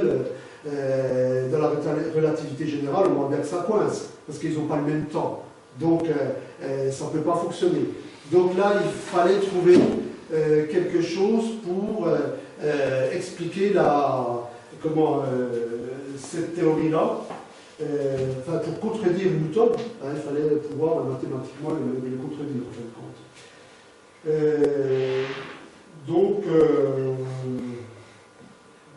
dans la relativité générale, on voit bien que ça coince, parce qu'ils n'ont pas le même temps. Donc, ça ne peut pas fonctionner. Donc là, il fallait trouver quelque chose pour expliquer cette théorie-là. Pour contredire Newton, il fallait pouvoir mathématiquement le contredire, en fin de compte.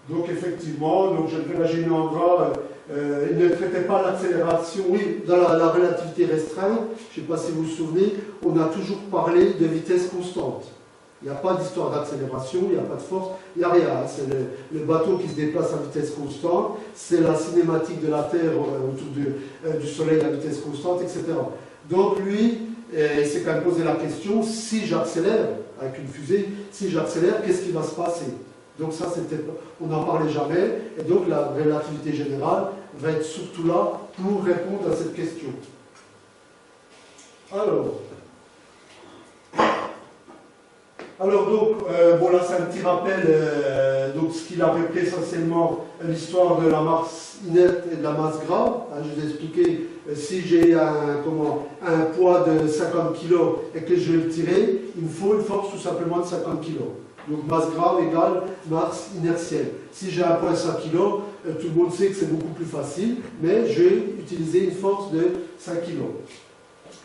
Donc effectivement, je vais la gêner en gras, il ne traitait pas l'accélération. Oui, dans la relativité restreinte, je ne sais pas si vous vous souvenez, on a toujours parlé de vitesse constante. Il n'y a pas d'histoire d'accélération, il n'y a pas de force, il n'y a rien. C'est le bateau qui se déplace à vitesse constante, c'est la cinématique de la Terre autour du Soleil à vitesse constante, etc. Donc lui, il s'est quand même posé la question, si j'accélère avec une fusée, si j'accélère, qu'est-ce qui va se passer? Donc ça, on n'en parlait jamais, et donc la relativité générale va être surtout là pour répondre à cette question. Alors donc, là c'est un petit rappel, donc ce qu'il a repris essentiellement l'histoire de la masse inerte et de la masse grave. Je vous ai expliqué, si j'ai un poids de 50 kg et que je vais le tirer, il me faut une force tout simplement de 50 kg. Donc masse grave égale masse inertielle. Si j'ai un poids de 100 kg, tout le monde sait que c'est beaucoup plus facile, mais je vais utiliser une force de 5 kg.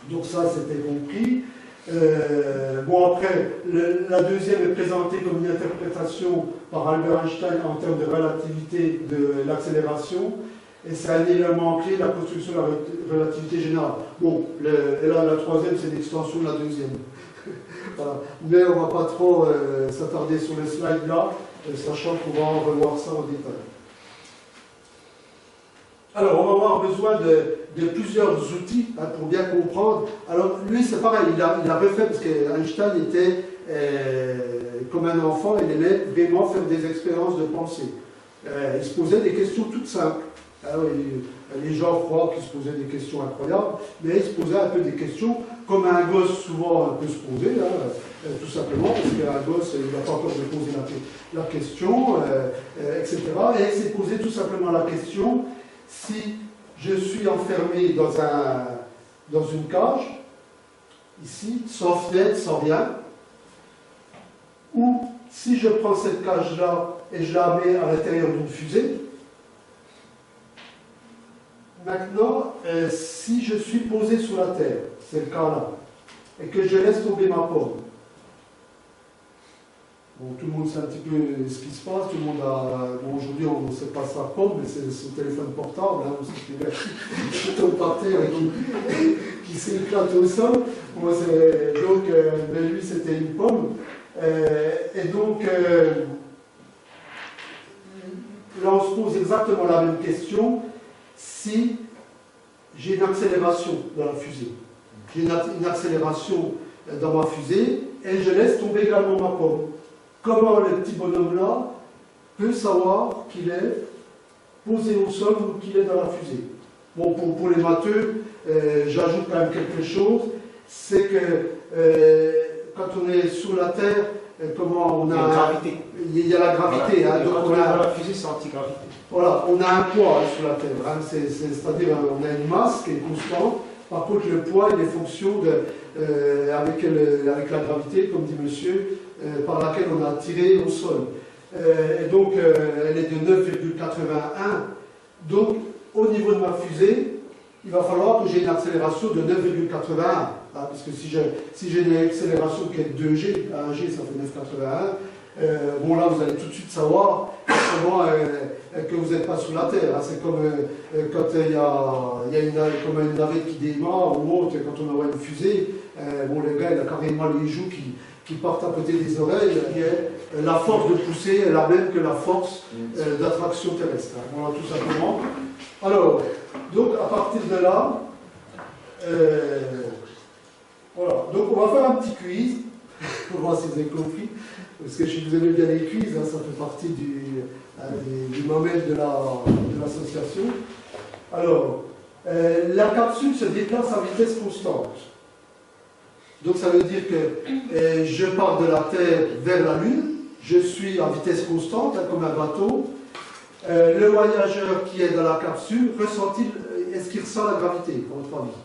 Donc ça c'était compris. Après, la deuxième est présentée comme une interprétation par Albert Einstein en termes de relativité de l'accélération, et c'est un élément clé de la construction de la relativité générale. Et là, la troisième, c'est l'extension de la deuxième. Voilà. Mais on ne va pas trop s'attarder sur le slide là, sachant qu'on va en revoir ça en détail. Alors, on va avoir besoin de plusieurs outils pour bien comprendre. Alors, lui, c'est pareil, il a refait, parce qu'Einstein était comme un enfant, il aimait vraiment faire des expériences de pensée. Il se posait des questions toutes simples. Alors, les gens croient qu'il se posait des questions incroyables, mais il se posait un peu des questions comme un gosse souvent peut se poser, tout simplement, parce qu'un gosse, il n'a pas encore de poser la question, etc. Et il s'est posé tout simplement la question, si je suis enfermé dans une cage, ici, sans fenêtre, sans rien, ou si je prends cette cage-là et je la mets à l'intérieur d'une fusée, maintenant, si je suis posé sous la terre, c'est le cas-là, et que je laisse tomber ma pomme, bon, tout le monde sait un petit peu ce qui se passe, tout le monde a... Bon, aujourd'hui, on ne sait pas sa pomme, mais c'est son téléphone portable, hein, qui tombe par terre et qui s'éclate au sol. Moi, donc, ben, lui, c'était une pomme. Et donc, là, on se pose exactement la même question si j'ai une accélération dans la fusée. J'ai une accélération dans ma fusée et je laisse tomber également ma pomme. Comment le petit bonhomme-là peut savoir qu'il est posé au sol ou qu'il est dans la fusée? Bon, pour les matheux, j'ajoute quand même quelque chose, c'est que quand on est sous la Terre, comment on a...
Il y a la gravité.
Il y a la gravité.
Voilà.
Hein, donc
quand on est dans la fusée, c'est antigravité.
Voilà, on a un poids sous la Terre. Hein, c'est-à-dire on a une masse qui est constante. Par contre, le poids, il est fonction avec la gravité, comme dit monsieur, par laquelle on a tiré au sol. Et donc, elle est de 9,81. Donc, au niveau de ma fusée, il va falloir que j'ai une accélération de 9,81. Hein, parce que si j'ai une accélération qui est de 2G, 1G, ça fait 9,81. Bon, là, vous allez tout de suite savoir comment, que vous n'êtes pas sous la Terre. Hein. C'est comme quand il y a une navette qui démarre ou autre, quand on envoie une fusée, bon, le gars, il a carrément les joues qui partent à côté des oreilles. Et la force de poussée est la même que la force d'attraction terrestre. Hein. Voilà, tout simplement. Alors, donc, à partir de là, voilà. Donc, on va faire un petit quiz pour voir si vous avez compris. Parce que je vous aimez bien les quiz, hein, ça fait partie du mamelle de l'association. Alors, la capsule se déplace à vitesse constante. Donc ça veut dire que je pars de la Terre vers la Lune, je suis à vitesse constante, hein, comme un bateau. Le voyageur qui est dans la capsule, est-ce qu'il ressent la gravité, à votre avis?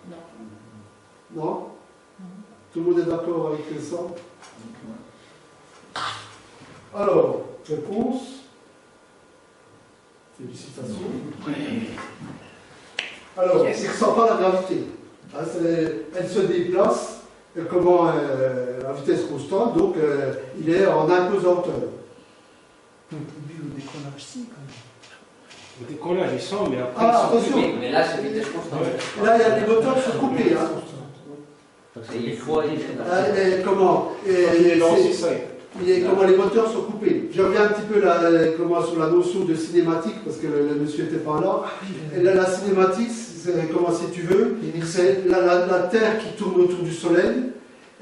Non. Non? Tout le monde est d'accord avec ça? Alors, réponse. Félicitations. Alors, il ne ressent pas la gravité. Hein, elle se déplace à vitesse constante, donc il est en impesanteur.
Le décollage, si, quand même.
Le décollage, il sent, mais après...
Ah, attention.
Mais là, c'est vitesse constante.
Ouais.
Là, il y a des moteurs qui sont coupés. Hein.
Il faut aller
Comment les moteurs sont coupés. Je reviens un petit peu sur la notion de cinématique, parce que le monsieur n'était pas là. Et là, la cinématique, c'est comment, si tu veux, c'est la Terre qui tourne autour du Soleil,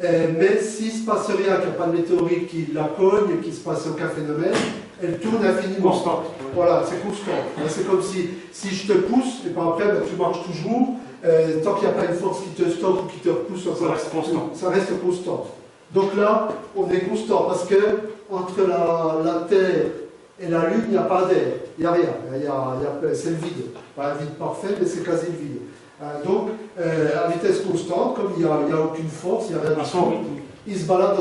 mais s'il ne se passe rien, qu'il n'y a pas de météorite qui la cogne, qu'il ne se passe aucun phénomène, elle tourne infiniment.
Constante.
Voilà, c'est constant. C'est comme si je te pousse, et puis après, tu marches toujours. Tant qu'il n'y a pas une force qui te stoppe ou qui te repousse,
Ça reste constant.
Ça reste constant. Donc là, on est constant parce que entre la Terre et la Lune, il n'y a pas d'air. Il n'y a rien. C'est le vide. Pas un vide parfait, mais c'est quasi le vide. Donc, à vitesse constante, comme il n'y a aucune force, il n'y a rien de tout, il se balade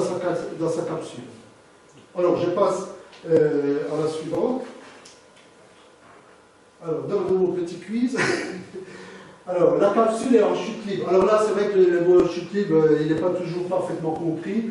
dans sa capsule. Alors, je passe à la suivante. Alors, dans mon petit quiz. Alors, la capsule est en chute libre. Alors là, c'est vrai que le mot chute libre, il n'est pas toujours parfaitement compris.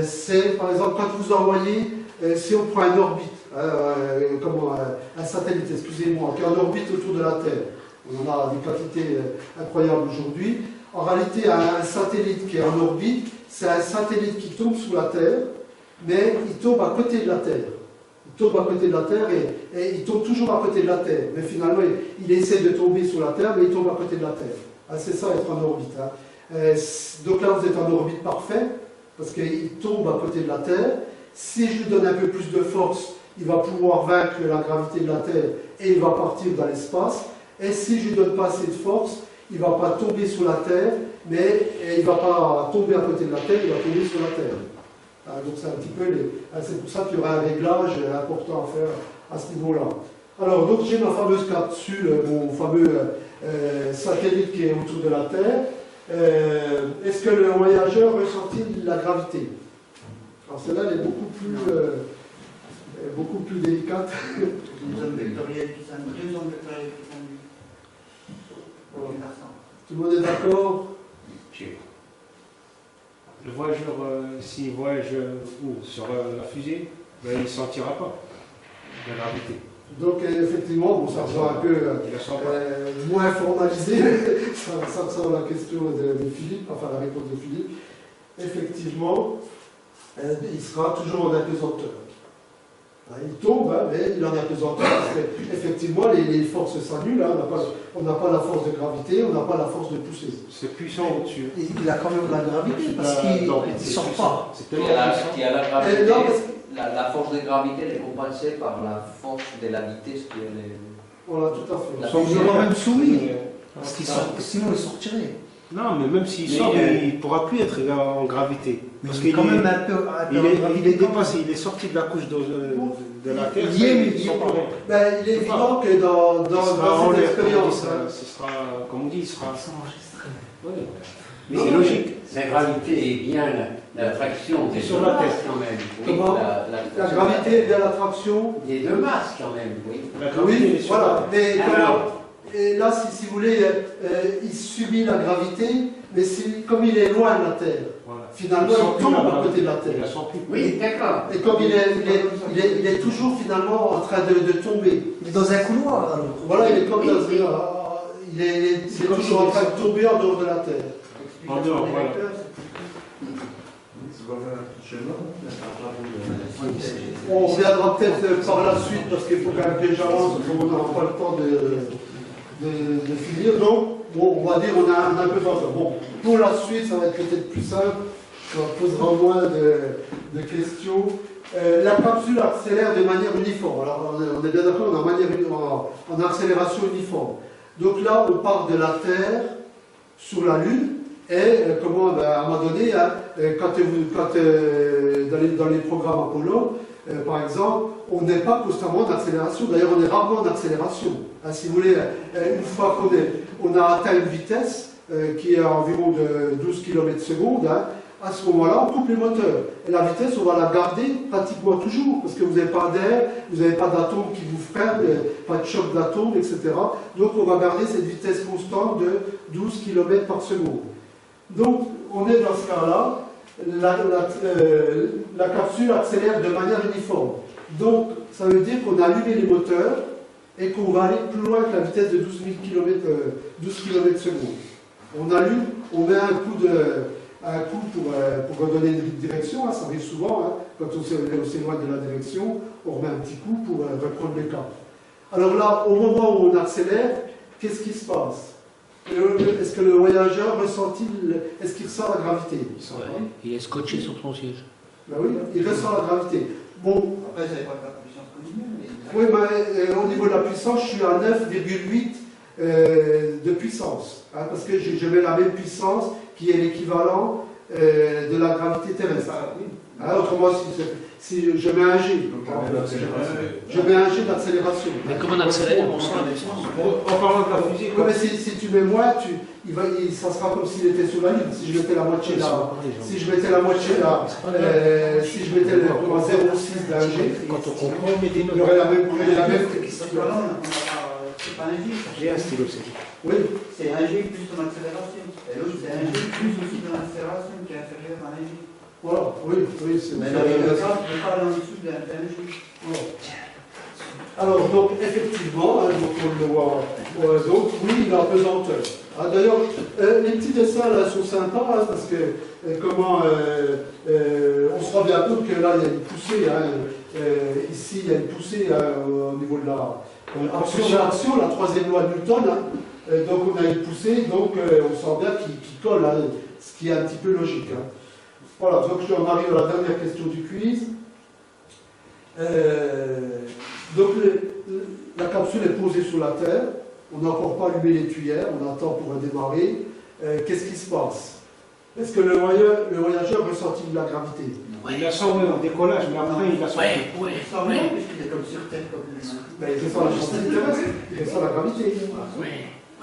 C'est, par exemple, quand vous envoyez, si on prend une orbite, un satellite, excusez-moi, qui est en orbite autour de la Terre, on en a des quantités incroyables aujourd'hui. En réalité, un satellite qui est en orbite, c'est un satellite qui tombe sous la Terre, mais il tombe à côté de la Terre. Il tombe à côté de la Terre et il tombe toujours à côté de la Terre. Mais finalement, il essaie de tomber sur la Terre, mais il tombe à côté de la Terre. Ah, c'est ça, être en orbite. Hein. Donc là, vous êtes en orbite parfait, parce qu'il tombe à côté de la Terre. Si je lui donne un peu plus de force, il va pouvoir vaincre la gravité de la Terre et il va partir dans l'espace. Et si je ne lui donne pas assez de force, il ne va pas tomber sur la Terre, mais il ne va pas tomber à côté de la Terre, il va tomber sur la Terre. Donc c'est un petit peu c'est pour ça qu'il y aura un réglage important à faire à ce niveau-là. Alors, donc j'ai ma fameuse capsule, mon fameux satellite qui est autour de la Terre. Est-ce que le voyageur ressentit la gravité? Alors celle-là, elle est beaucoup plus délicate.
Une zone vectorielle qui s'induit, deux zones vectorielles qui s'induisent.
Tout le monde est d'accord?
Le voyageur, s'il voyage sur la fusée, ben, il ne sentira pas la gravité.
Donc effectivement, bon, ça sera un peu moins formalisé, ça ressemble à la question de Philippe, enfin la réponse de Philippe. Effectivement, il sera toujours en apesanteur. Il tombe, hein, mais il est en apesanteur parce qu'effectivement les forces s'annulent, hein, on n'a pas la force de gravité, on n'a pas la force de poussée.
C'est puissant au-dessus.
Il a quand même la gravité parce qu'il ne sort pas.
C'est
Il
tellement
y a
puissant.
la gravité,
non, parce
la force de gravité elle est compensée par la force de la vitesse qui est.
Voilà, tout à fait.
La
Ils
fusée.
seront même soumis. Parce qu'il sort, sinon il sortirait.
Non, mais même s'il sort, il ne pourra plus être en gravité. Parce
Il est
qu'il
quand même un peu.
il est dépassé, il est sorti de la couche de la Terre.
Il y est, mais
ils sont pas.
Ben, il est évident que dans cette expérience, hein,
Ce sera, comme on dit, il sera. Oui. Mais
Non,
c'est logique.
La gravité est bien l'attraction des
Sur
deux
la
masses
Terre.
quand même.
Comment la gravité est bien l'attraction.
Des deux masses quand même, oui.
La gravité, elle est
Oui,
sur
voilà. Mais
Alors,
et là, si vous voulez, il subit la gravité, mais comme il est loin de la Terre,
Voilà.
finalement,
Il sent
il
plus
tombe
la
à
gravité.
côté de la
Il la
Terre.
sent plus.
oui, d'accord.
Et comme il est toujours finalement en train de tomber.
Il est dans un couloir alors.
Voilà, il est comme dans
Oui.
il est
comme
toujours en
s'il
train de tomber en dehors de la Terre.
En dehors, voilà.
On reviendra peut-être par la suite parce qu'il faut quand même que j'avance, on n'aura pas le temps de finir. Donc, bon, on va dire on a un peu d'enfant. Bon, pour la suite, ça va être peut-être plus simple, ça posera moins de questions. La capsule accélère de manière uniforme. Alors, on est bien d'accord, on a accélération uniforme. Donc là, on part de la Terre sur la Lune. Et à un moment donné, hein, dans les programmes Apollo, par exemple, on n'est pas constamment en accélération. D'ailleurs, on est rarement en accélération. Hein, si vous voulez, une fois qu'on a atteint une vitesse qui est à environ de 12 km/s, hein, à ce moment-là, on coupe les moteurs. Et la vitesse, on va la garder pratiquement toujours, parce que vous n'avez pas d'air, vous n'avez pas d'atomes qui vous freinent, pas de choc d'atomes, etc. Donc, on va garder cette vitesse constante de 12 km/s. Donc, on est dans ce cas-là, la capsule accélère de manière uniforme. Donc, ça veut dire qu'on a allumé les moteurs et qu'on va aller plus loin que la vitesse de 12 km/s. On allume, on met un coup pour redonner une direction, hein, ça arrive souvent, hein, quand on s'éloigne de la direction, on remet un petit coup pour reprendre les cap. Alors là, au moment où on accélère, qu'est-ce qui se passe? Est-ce que le voyageur est-ce qu'il ressent la gravité?
Il est scotché sur son siège.
Ben oui, il ressent la gravité. Bon,
Après, ça dépend de la puissance continue.
oui, mais au niveau de la puissance, je suis à 9,8 de puissance. Hein, parce que je mets la même puissance qui est l'équivalent de la gravité terrestre. Hein, autrement, si je mets un G, je mets un G d'accélération.
Mais comme on accélère, on sent la puissance.
En parlant de la fusée,
Oui, mais si tu mets moins, ça sera comme s'il était sur la Lune. Si je mettais la moitié là, si je mettais la moitié là, si je mettais le 0,6 d'un G,
quand on comprend, on met des
il
notes.
y aurait la même.
C'est pas un G.
J'ai un stylo, c'est
Oui,
C'est un G plus ton accélération. Et l'autre, c'est un G plus aussi ton accélération qui est inférieur à un G.
voilà, oui, c'est
Mais le cas, je ne peux pas aller en dessous d'un G.
voilà. Alors, donc, effectivement, hein, donc on le voit, donc, oui, il est en pesanteur. Ah, d'ailleurs, les petits dessins là sont sympas, hein, parce que, on se rend bien compte que là, il y a une poussée, hein, ici, il y a une poussée au niveau de la action-réaction, la troisième loi de Newton, hein, donc on a une poussée, donc on sent bien qu'il colle, hein, ce qui est un petit peu logique. Hein. Voilà, donc j'en arrive à la dernière question du quiz. Donc la capsule est posée sur la Terre, on n'a encore pas allumé les tuyères, on attend pour démarrer. Qu'est-ce qui se passe? Est-ce que le voyageur ressentit de la gravité?
Il la sent au décollage, mais après il la sent.
Il sent rien, puisqu'il est comme sur Terre, comme l'humain.
Ben, il ressent la gravité terrestre, il ressent la gravité.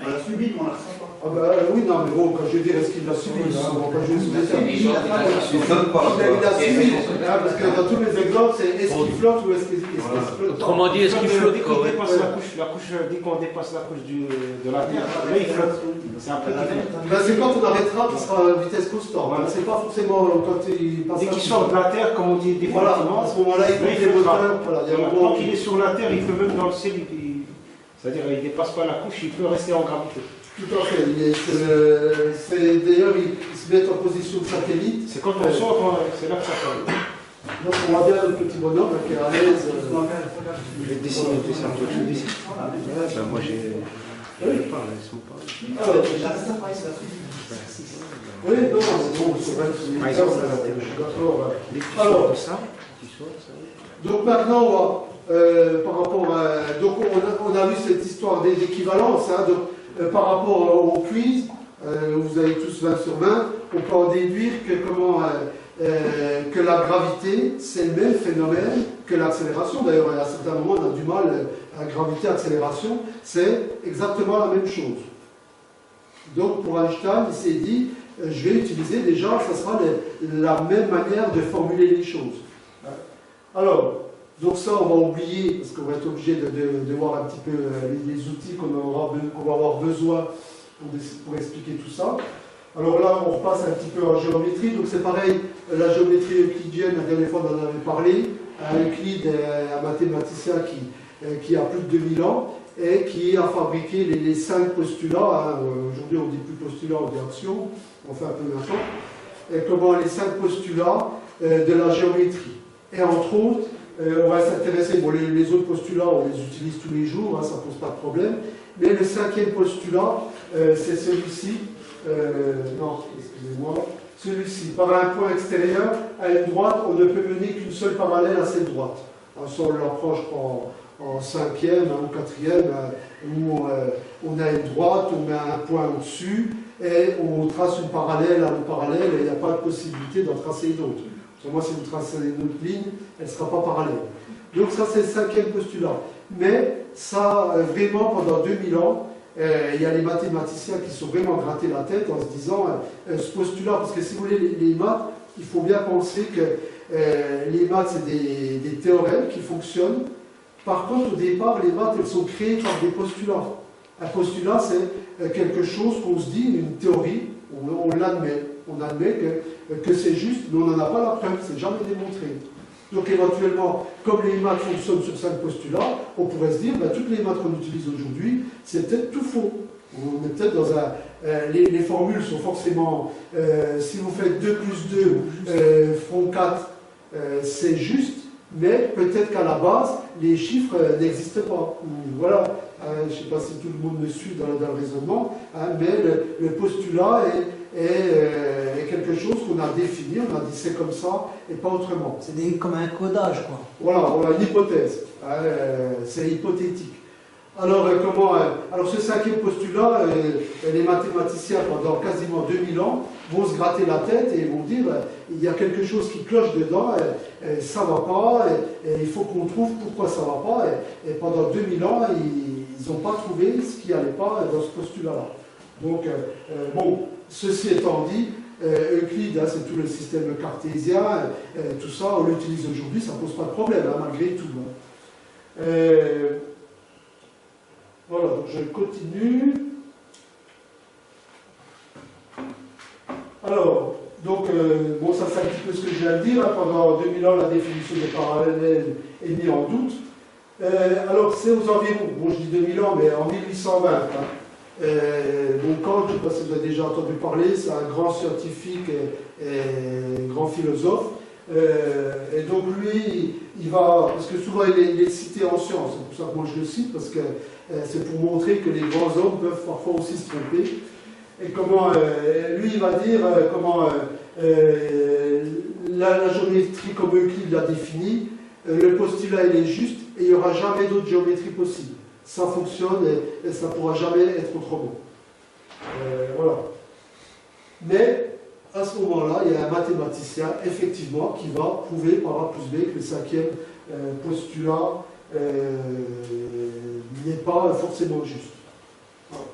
On l'a subi, mais on la ressent pas.
Ah ben oui, non, mais bon, quand je veux dire, est-ce qu'il l'a subi, hein, on va pas jouer sur les termes.
Il flotte pas.
Il a subi, hein, parce que dans tous les exemples, c'est est-ce qu'il flotte ou est-ce qu'il flotte?
Autrement dit, est-ce qu'il flotte?
Dès qu'on dépasse la couche, dès qu'on dépasse la couche de la Terre, là il flotte. C'est un peu différent.
Ben, c'est quand on arrêtera qu'il sera à vitesse constante. Voilà. C'est pas forcément quand il passe.
Dès qu'il sort de la Terre, comme on dit
voilà,
définitivement,
à ce moment-là, il fait des moteurs. Voilà,
tant qu'il est sur la Terre, il peut même dans le ciel, c'est-à-dire il ne dépasse pas la couche, il peut rester en gravité.
Tout à fait. D'ailleurs, il se met en position de satellite.
C'est quand on sort, c'est là que ça fait.
Donc on voit bien le petit bonhomme qui est à l'aise.
Je vais dessiner tout ça, je dessine. Moi j'ai. Laisse-moi pas.
Alors, oui, non, bon, c'est vrai que c'est d'accord. Alors, donc maintenant, on va, par rapport à. Donc on a vu cette histoire d'équivalence, hein, par rapport au quiz, vous avez tous 20 sur 20, on peut en déduire que la gravité, c'est le même phénomène que l'accélération. D'ailleurs, à certains moments, on a du mal à gravité-accélération, c'est exactement la même chose. Donc pour Einstein, il s'est dit, je vais utiliser déjà, ça sera la même manière de formuler les choses. Alors, donc ça, on va oublier, parce qu'on va être obligé de voir un petit peu les outils qu'on va avoir besoin pour expliquer tout ça. Alors là, on repasse un petit peu en géométrie. Donc c'est pareil, la géométrie euclidienne, la dernière fois on en avait parlé. Euclide est un mathématicien qui a plus de 2000 ans et qui a fabriqué les 5 postulats. Aujourd'hui, on ne dit plus postulats, on dit action. On fait un peu n'importe. Et comment les 5 postulats de la géométrie. Et entre autres, on va s'intéresser, bon, les autres postulats, on les utilise tous les jours, hein, ça ne pose pas de problème. Mais le 5e postulat, c'est celui-ci. Non, excusez-moi. Celui-ci, par un point extérieur à une droite, on ne peut mener qu'une seule parallèle à cette droite. Si on l'approche en 5e ou 4e, où on a une droite, on met un point au-dessus, et on trace une parallèle à une parallèle, et il n'y a pas de possibilité d'en tracer une autre. Moi, si vous tracez une autre ligne, elle ne sera pas parallèle. Donc ça, c'est le 5e postulat. Mais ça, vraiment, pendant 2000 ans, il y a les mathématiciens qui sont vraiment grattés la tête en se disant ce postulat, parce que si vous voulez, les maths, il faut bien penser que les maths, c'est des théorèmes qui fonctionnent. Par contre, au départ, les maths, elles sont créées par des postulats. Un postulat, c'est quelque chose qu'on se dit, une théorie, on l'admet. On admet que c'est juste, mais on n'en a pas la preuve, c'est jamais démontré. Donc éventuellement, comme les maths fonctionnent sur 5 postulats, on pourrait se dire, ben, toutes les maths qu'on utilise aujourd'hui, c'est peut-être tout faux. On est peut-être dans un... les formules sont forcément... si vous faites 2 plus 2 font 4, c'est juste, mais peut-être qu'à la base, les chiffres n'existent pas. Voilà. Je ne sais pas si tout le monde me suit dans le raisonnement, hein, mais le postulat est quelque chose qu'on a défini, on a dit c'est comme ça et pas autrement.
C'est comme un codage, quoi.
Voilà, on a une hypothèse, hein, c'est hypothétique. Alors, alors ce 5e postulat, les mathématiciens pendant quasiment 2000 ans vont se gratter la tête et vont dire il y a quelque chose qui cloche dedans, ça ne va pas, et il faut qu'on trouve pourquoi ça ne va pas. Et pendant 2000 ans, ils n'ont pas trouvé ce qui n'allait pas dans ce postulat-là. Donc, bon, ceci étant dit, Euclide, hein, c'est tout le système cartésien, tout ça, on l'utilise aujourd'hui, ça ne pose pas de problème, hein, malgré tout. Hein. Voilà, donc je continue. Alors, donc, bon, ça c'est un petit peu ce que je viens de dire. Hein. Pendant 2000 ans, la définition des parallèles est mise en doute. Alors c'est aux environs, bon je dis 2000 ans, mais en 1820. Hein. Bon, Kant, je ne sais pas si vous avez déjà entendu parler, c'est un grand scientifique et grand philosophe. Et donc lui, il va, parce que souvent il est cité en science, c'est pour ça que moi je le cite, parce que c'est pour montrer que les grands hommes peuvent parfois aussi se tromper. Et comment, lui il va dire comment la géométrie comme Euclide l'a définie, le postulat il est juste et il n'y aura jamais d'autre géométrie possible. Ça fonctionne et ça ne pourra jamais être autrement. Voilà. Mais à ce moment-là, il y a un mathématicien, effectivement, qui va prouver par A plus B que le cinquième postulat n'est pas forcément juste. Voilà.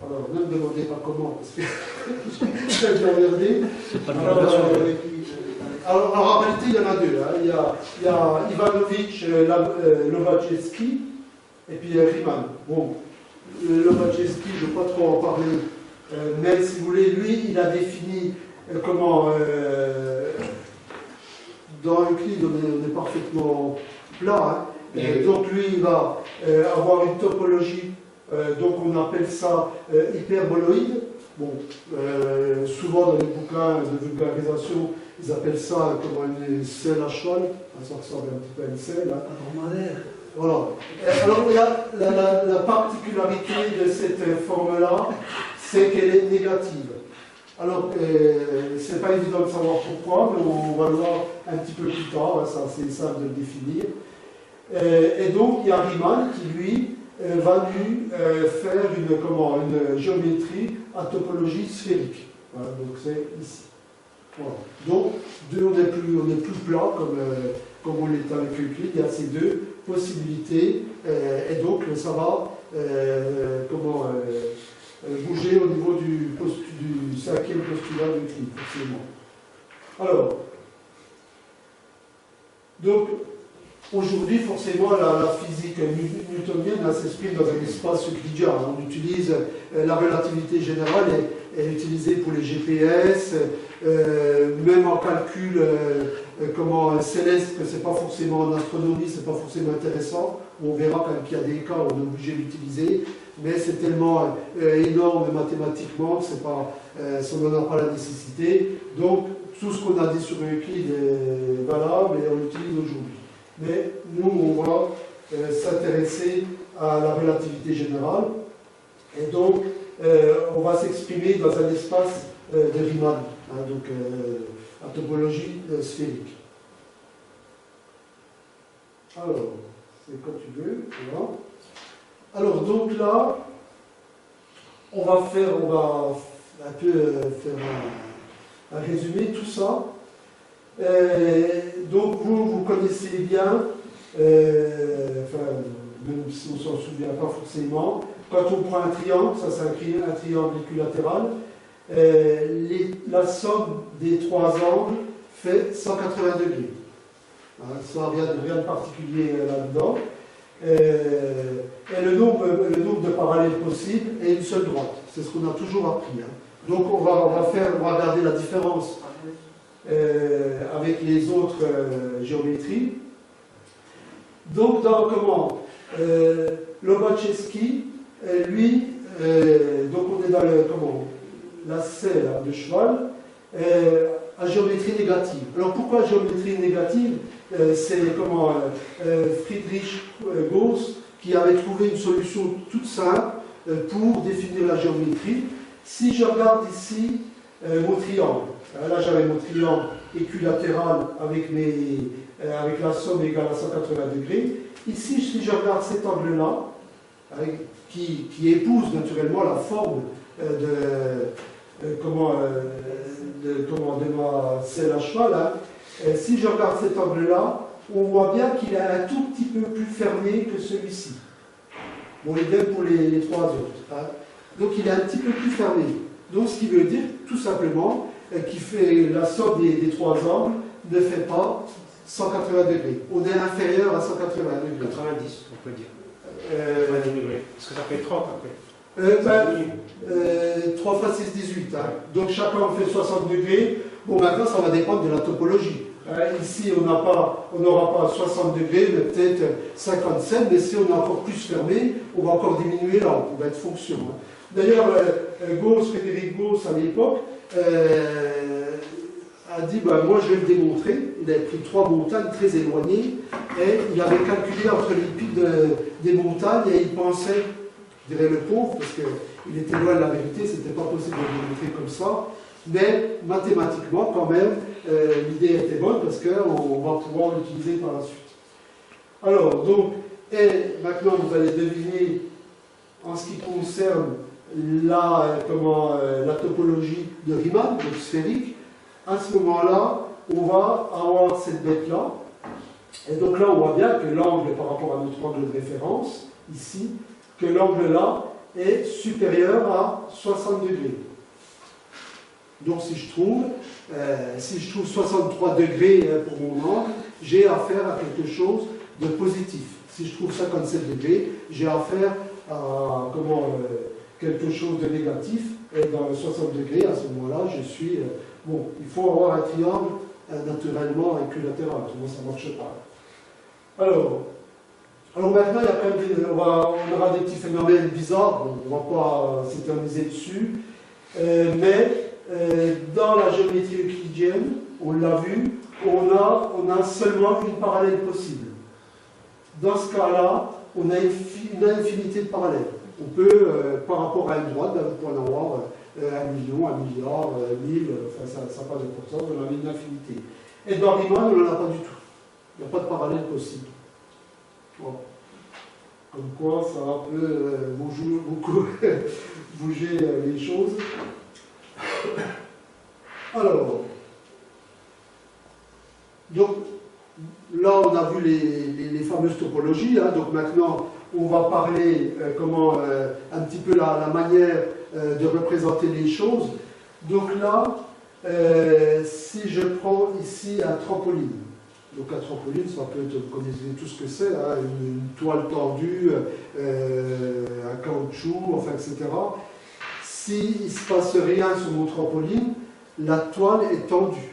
Alors, ne me demandez pas comment, parce que j'ai déjà regardé. Alors, en réalité, il y en a deux. Hein. Il y a Ivanovic Lobachevsky et puis Riemann. Bon, Lobachevsky, je ne vais pas trop en parler. Mais si vous voulez, lui, il a défini comment dans Euclide, on est parfaitement plat. Hein. Donc lui, il va avoir une topologie, donc on appelle ça hyperboloïde. Bon, souvent dans les bouquins de vulgarisation, ils appellent ça comme une selle à cheval. Ça ressemble un petit peu à une selle. Hein. Voilà. Alors la particularité de cette forme-là, c'est qu'elle est négative. Alors, c'est pas évident de savoir pourquoi, mais on va le voir un petit peu plus tard, c'est assez simple de le définir. Et donc, il y a Riemann qui, lui, va lui faire une géométrie à topologie sphérique. Voilà, donc c'est ici. Voilà. Donc, on est plus plat comme on l'est avec Euclide. Il y a ces deux possibilités, et donc ça va bouger au niveau du cinquième postulat d'Euclide, forcément. Alors, donc, aujourd'hui, forcément, la physique newtonienne s'exprime dans un espace euclidien. On utilise la relativité générale, est utilisée pour les GPS, même en calcul céleste, que c'est pas forcément en astronomie, c'est pas forcément intéressant. On verra quand même qu'il y a des cas où on est obligé d'utiliser, mais c'est tellement énorme mathématiquement que ça n'en a pas la nécessité. Donc, tout ce qu'on a dit sur Euclide est valable et on l'utilise aujourd'hui. Mais nous, on va s'intéresser à la relativité générale. Et donc, on va s'exprimer dans un espace de Riemann, hein, donc à topologie sphérique. Alors, c'est quand tu veux. Voilà. Alors, donc là, on va un peu faire un résumé, tout ça. Donc vous connaissez bien, même si on ne s'en souvient pas forcément, quand on prend un triangle, ça c'est un triangle équilatéral, la somme des trois angles fait 180 degrés. Hein, ça rien de particulier là-dedans. Et le nombre de parallèles possibles est une seule droite. C'est ce qu'on a toujours appris. Hein. Donc on va regarder la différence avec les autres géométries. Donc dans Lobachevsky, lui, donc on est dans la selle de cheval, à géométrie négative. Alors pourquoi géométrie négative? C'est Friedrich Gauss qui avait trouvé une solution toute simple pour définir la géométrie. Si je regarde ici mon triangle, là j'avais mon triangle équilatéral avec la somme égale à 180 degrés. Ici, si je regarde cet angle-là, qui épouse naturellement la forme de ma selle à cheval, hein, si je regarde cet angle-là, on voit bien qu'il est un tout petit peu plus fermé que celui-ci. Bon, idem pour les trois autres. Hein. Donc il est un petit peu plus fermé. Donc ce qui veut dire tout simplement qu'il fait la somme des trois angles ne fait pas 180 degrés. On est inférieur à 180 degrés.
90, on peut dire. 90 degrés. Parce que ça fait 30 après.
3 fois 6, 18. Hein. Donc chaque angle fait 60 degrés. Bon, maintenant, ça va dépendre de la topologie. Ici, on n'aura pas 60 degrés, mais peut-être 57, mais si on est encore plus fermé, on va encore diminuer là, on va être fonction. D'ailleurs, Frédéric Gauss, à l'époque, a dit, moi je vais le démontrer. Il avait pris 3 montagnes très éloignées, et il avait calculé entre les pics des montagnes, et il pensait, je dirais le pauvre, parce qu'il était loin de la vérité, c'était pas possible de le démontrer comme ça, mais mathématiquement, quand même, l'idée était bonne parce qu'on va pouvoir l'utiliser par la suite. Alors, donc, et maintenant vous allez deviner, en ce qui concerne la topologie de Riemann, donc sphérique, à ce moment-là, on va avoir cette bête-là. Et donc là, on voit bien que l'angle par rapport à notre angle de référence, ici, que l'angle là est supérieur à 60 degrés. Donc si je trouve 63 degrés pour mon angle, j'ai affaire à quelque chose de positif. Si je trouve 57 degrés, j'ai affaire à quelque chose de négatif. Et dans 60 degrés, à ce moment-là, je suis... bon, il faut avoir un triangle naturellement équilatéral, sinon ça ne marche pas. Alors maintenant, il y a quand même on aura des petits phénomènes bizarres, on ne va pas s'éterniser dessus, mais dans la géométrie euclidienne, on l'a vu, on a seulement une parallèle possible. Dans ce cas-là, on a une infinité de parallèles. On peut, par rapport à une droite, vous pouvez en avoir 1 million, 1 milliard, 1000, enfin ça n'a pas d'importance, on a une infinité. Et dans Riemann, on n'en a pas du tout. Il n'y a pas de parallèle possible. Voilà. Comme quoi, ça a un peu beaucoup bouger les choses. Alors, donc, là, on a vu les fameuses topologies. Donc maintenant, on va parler un petit peu la manière de représenter les choses. Donc là, si je prends ici un trampoline, donc un trampoline, ça peut être, vous connaissez tout ce que c'est, une toile tendue, un caoutchouc, enfin, etc. S'il ne se passe rien sur mon trampoline, la toile est tendue.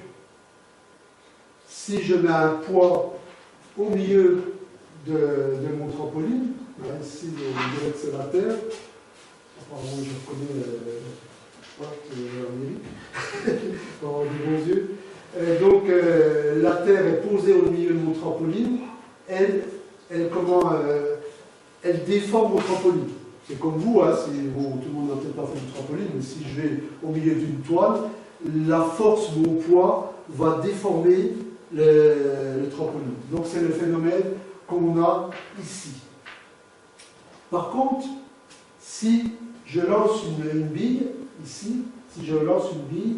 Si je mets un poids au milieu de mon trampoline, ici on dirait que c'est la Terre, apparemment je reconnais l'Amérique, par des bons yeux. Donc la Terre est posée au milieu de mon trampoline, elle déforme mon trampoline. C'est comme vous, tout le monde n'a peut-être pas fait du trampoline, mais si je vais au milieu d'une toile, la force de mon poids va déformer le trampoline. Donc c'est le phénomène qu'on a ici. Par contre, si je lance une bille, ici, si je lance une bille,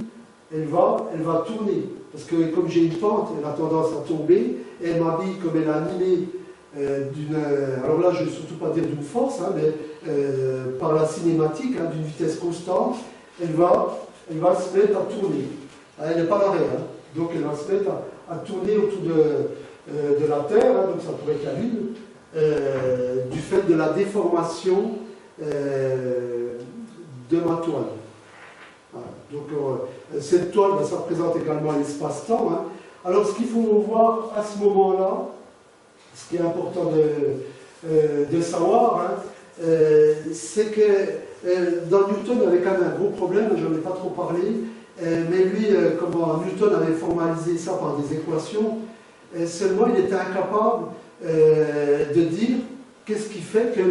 elle va tourner. Parce que comme j'ai une pente, elle a tendance à tomber, et ma bille, comme elle est animée alors là, je ne vais surtout pas dire d'une force, mais par la cinématique, d'une vitesse constante, elle va se mettre à tourner. Elle n'est pas à l'arrêt, donc elle va se mettre à tourner autour de la Terre, donc ça pourrait être la Lune, du fait de la déformation de ma toile. Voilà. Donc cette toile, ça représente également l'espace-temps. Alors ce qu'il faut voir à ce moment-là, ce qui est important de savoir, c'est que dans Newton, il y avait quand même un gros problème, je n'en ai pas trop parlé, mais lui, comment Newton avait formalisé ça par des équations, seulement il était incapable de dire qu'est-ce qui fait que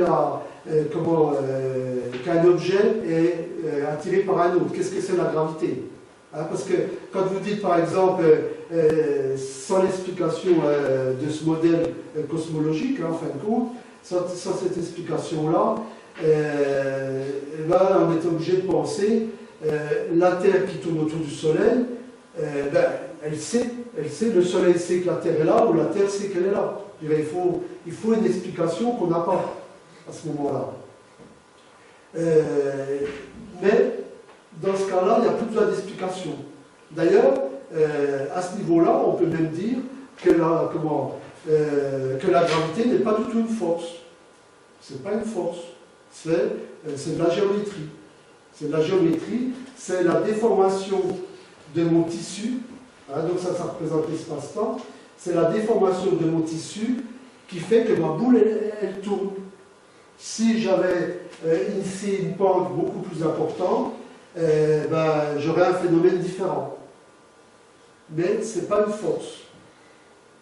qu'un objet est attiré par un autre, qu'est-ce que c'est la gravité. Parce que quand vous dites par exemple, sans l'explication de ce modèle cosmologique, en fin de compte, sans cette explication-là, on est obligé de penser la Terre qui tourne autour du Soleil, elle sait, le Soleil sait que la Terre est là, ou la Terre sait qu'elle est là. Il faut une explication qu'on n'a pas à ce moment-là. Mais dans ce cas-là, il n'y a plus besoin d'explication. D'ailleurs, à ce niveau-là, on peut même dire que la gravité n'est pas du tout une force. Ce n'est pas une force, c'est de la géométrie. C'est de la géométrie, c'est la déformation de mon tissu, Hein, donc ça représente l'espace-temps. C'est la déformation de mon tissu qui fait que ma boule, elle tourne. Si j'avais ici une pente beaucoup plus importante, j'aurais un phénomène différent. Mais ce n'est pas une force.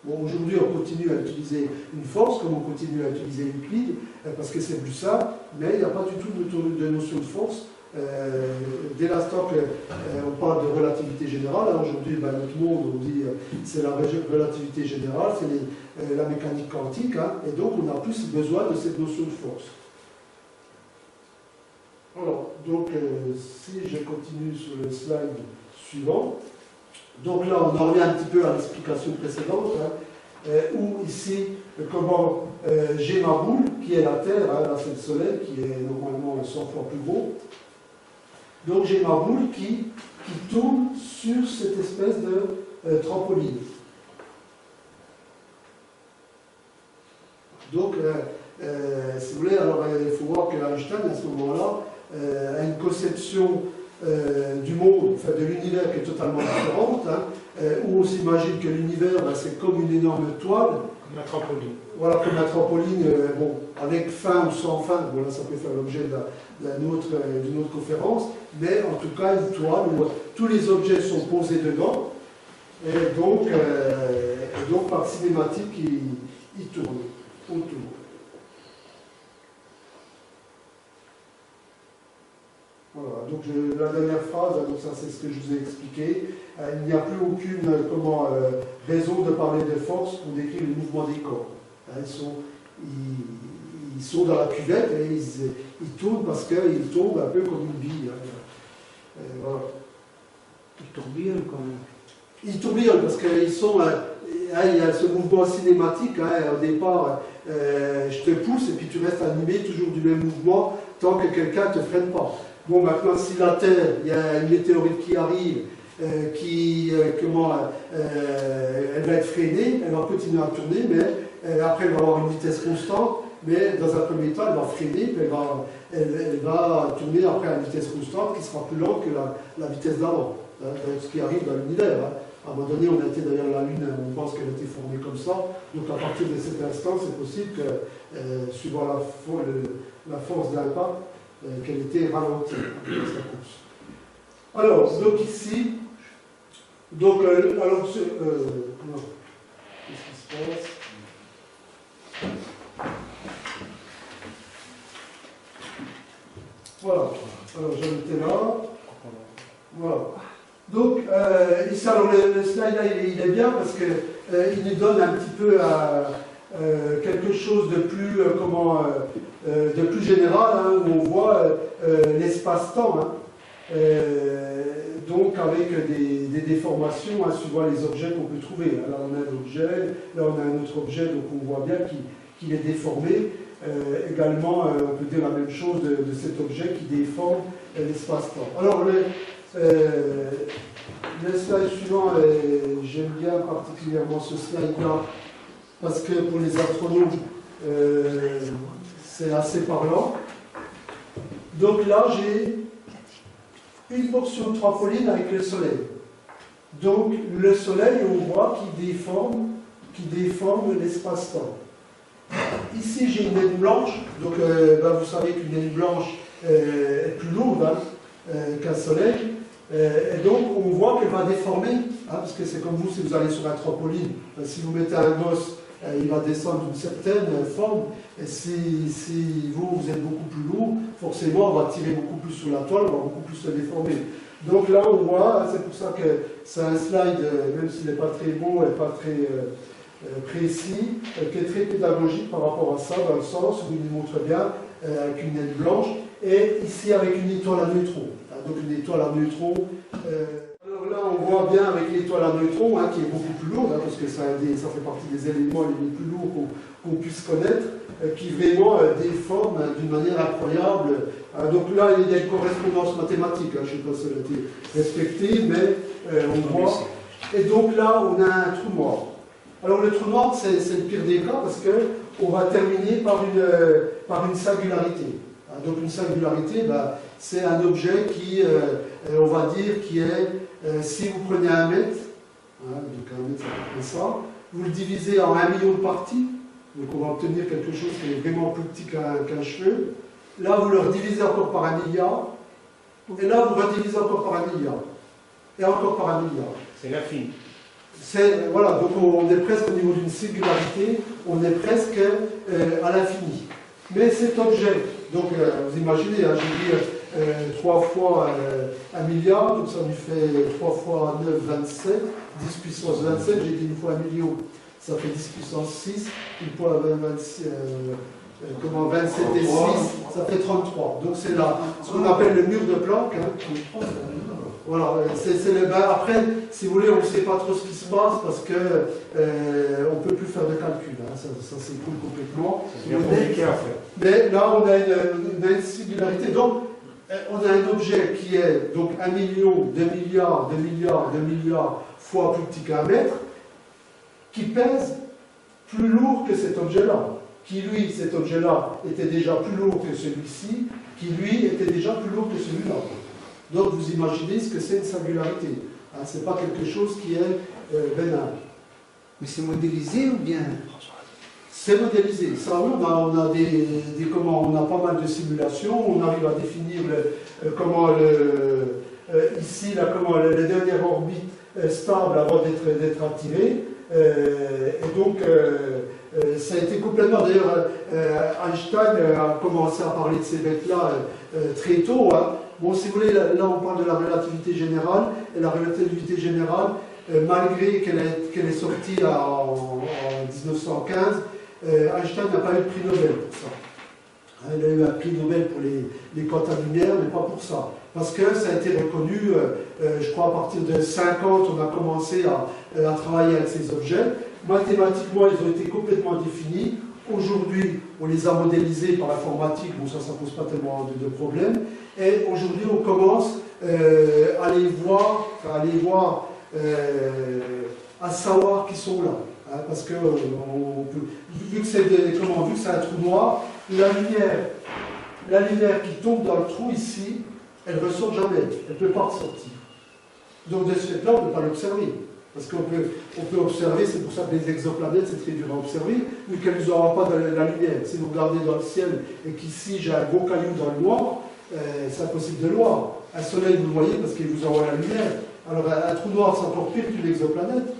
Bon, aujourd'hui, on continue à utiliser une force, comme on continue à utiliser Euclide, parce que c'est plus simple, mais il n'y a pas du tout de notion de force. Dès l'instant qu'on parle de relativité générale, hein, aujourd'hui, notre monde, on dit c'est la relativité générale, c'est la mécanique quantique, hein, et donc on a plus besoin de cette notion de force. Alors, donc, si je continue sur le slide suivant, donc là, on en revient un petit peu à l'explication précédente, hein, où ici, comment j'ai ma boule, qui est la Terre, hein, là c'est le Soleil, qui est normalement 100 fois plus gros. Donc j'ai ma boule qui tourne sur cette espèce de trampoline. Donc, si vous voulez, alors il faut voir que Einstein, à ce moment-là, a une conception du monde, enfin de l'univers qui est totalement différente, hein, où on s'imagine que l'univers, c'est comme une énorme toile.
Comme la trampoline. Voilà,
comme la trampoline, bon, avec fin ou sans fin, bon là ça peut faire l'objet d'une autre conférence, mais en tout cas une toile où tous les objets sont posés dedans, et donc par cinématique, il tourne autour. Voilà, donc la dernière phrase, donc ça c'est ce que je vous ai expliqué, il n'y a plus aucune raison de parler de force pour décrire le mouvement des corps. Ils sont dans la cuvette et ils tournent parce qu'ils tombent un peu comme une bille. Voilà.
Ils tourbillonnent quand même.
Ils tourbillonnent parce qu'ils sont... il y a ce mouvement cinématique, hein, au départ, je te pousse et puis tu restes animé toujours du même mouvement tant que quelqu'un ne te freine pas. Bon, maintenant, si la Terre, il y a une météorite qui arrive, elle va être freinée, elle va continuer à tourner, mais après elle va avoir une vitesse constante, mais dans un premier temps, elle va freiner, puis elle va tourner après à une vitesse constante qui sera plus lente que la vitesse d'avant. Hein, ce qui arrive dans l'univers. Hein. À un moment donné, on a été derrière la Lune, on pense qu'elle a été formée comme ça, donc à partir de cet instant, c'est possible que, suivant la force d'impact, qu'elle était ralentie dans sa course. Alors, donc ici, donc, alors, qu'est-ce qui se passe? Voilà, alors j'en étais là. Voilà. Donc, ici, alors le slide là, il est bien parce qu'il nous donne un petit peu quelque chose de plus, de plus général, hein, où on voit l'espace-temps. Hein. Donc avec des déformations hein, suivant les objets qu'on peut trouver. Là on a un objet, là on a un autre objet, donc on voit bien qu'il est déformé. Également, on peut dire la même chose de cet objet qui déforme l'espace-temps. Alors le slide suivant, j'aime bien particulièrement ce slide-là, parce que pour les astronomes, c'est assez parlant. Donc là, j'ai une portion de trampoline avec le Soleil. Donc le Soleil, on voit qu'il déforme l'espace-temps. Ici, j'ai une naine blanche. Donc vous savez qu'une naine blanche est plus lourde hein, qu'un Soleil. Et donc on voit qu'elle va déformer, hein, parce que c'est comme vous, si vous allez sur un trampoline, si vous mettez un os, il va descendre d'une certaine forme, et si vous êtes beaucoup plus lourd, forcément on va tirer beaucoup plus sur la toile, on va beaucoup plus se déformer. Donc là on voit, c'est pour ça que c'est un slide, même s'il n'est pas très beau et pas très précis, qui est très pédagogique par rapport à ça, dans le sens où il montre bien avec une naine blanche, et ici avec une étoile à neutrons. Donc une étoile à neutrons. Alors là, on voit bien avec l'étoile à neutrons, hein, qui est beaucoup plus lourde, hein, parce que ça fait partie des éléments les plus lourds qu'on puisse connaître, qui vraiment déforme d'une manière incroyable. Donc là, il y a une correspondance mathématique, hein, je ne sais pas si elle a été respectée, mais on voit. Et donc là, on a un trou noir. Alors le trou noir, c'est le pire des cas, parce qu'on va terminer par une singularité. Donc une singularité, c'est un objet qui, on va dire, qui est, si vous prenez 1 mètre, hein, donc 1 mètre, c'est ça. Vous le divisez en 1 million de parties, donc on va obtenir quelque chose qui est vraiment plus petit qu'un cheveu. Là, vous le redivisez encore par 1 milliard, et là, vous redivisez encore par 1 milliard, et encore par 1 milliard.
C'est l'infini.
Voilà, donc on est presque au niveau d'une singularité, on est presque à l'infini. Mais cet objet, donc vous imaginez, hein, j'ai dit 3 fois 1 milliard, donc ça lui fait 3 fois 9, 27, 10 puissance 27, j'ai dit 1 fois 1 million, ça fait 10 puissance 6, 1 fois 27 et 6, ça fait 33. Donc c'est là ce qu'on appelle le mur de Planck. Hein. Voilà, après, si vous voulez, on ne sait pas trop ce qui se passe parce que on ne peut plus faire de calcul. Hein. Ça s'écoule complètement.
C'est bien compliqué à faire.
Mais là, on a une singularité. Donc, on a un objet qui est donc 1 million, 2 milliards, 2 milliards, 2 milliards fois plus petit qu'un mètre, qui pèse plus lourd que cet objet-là. Qui, lui, cet objet-là, était déjà plus lourd que celui-ci, qui, lui, était déjà plus lourd que celui-là. Donc, vous imaginez ce que c'est une singularité. Hein, ce n'est pas quelque chose qui est bénin.
Mais c'est modélisé ou bien?
C'est modélisé. Ça, oui, on a pas mal de simulations. On arrive à définir ici, là, comment les dernières orbites stables avant d'être attirées. Et donc, ça a été complètement. D'ailleurs, Einstein a commencé à parler de ces bêtes-là très tôt. Hein. Bon, si vous voulez, là on parle de la relativité générale, et la relativité générale, malgré qu'elle est sortie en 1915, Einstein n'a pas eu le prix Nobel pour ça. Il a eu un prix Nobel pour les quantas-lumière, mais pas pour ça. Parce que ça a été reconnu, je crois à partir de 50, on a commencé à travailler avec ces objets. Mathématiquement, ils ont été complètement définis. Aujourd'hui, on les a modélisés par l'informatique, bon ça ne pose pas tellement de problèmes. Et aujourd'hui, on commence à les voir, à savoir qu'ils sont là. Hein, parce que vu que c'est un trou noir, la lumière qui tombe dans le trou ici, elle ne ressort jamais, elle ne peut pas ressortir. Donc de ce fait-là, on ne peut pas l'observer. Parce qu'on peut observer, c'est pour ça que les exoplanètes, c'est très dur à observer, vu qu'elles n'auront pas de la lumière. Si vous regardez dans le ciel et qu'ici j'ai un gros caillou dans le noir, c'est impossible de le voir. Un soleil, vous le voyez parce qu'il vous envoie la lumière. Alors un trou noir, c'est encore pire qu'une exoplanète.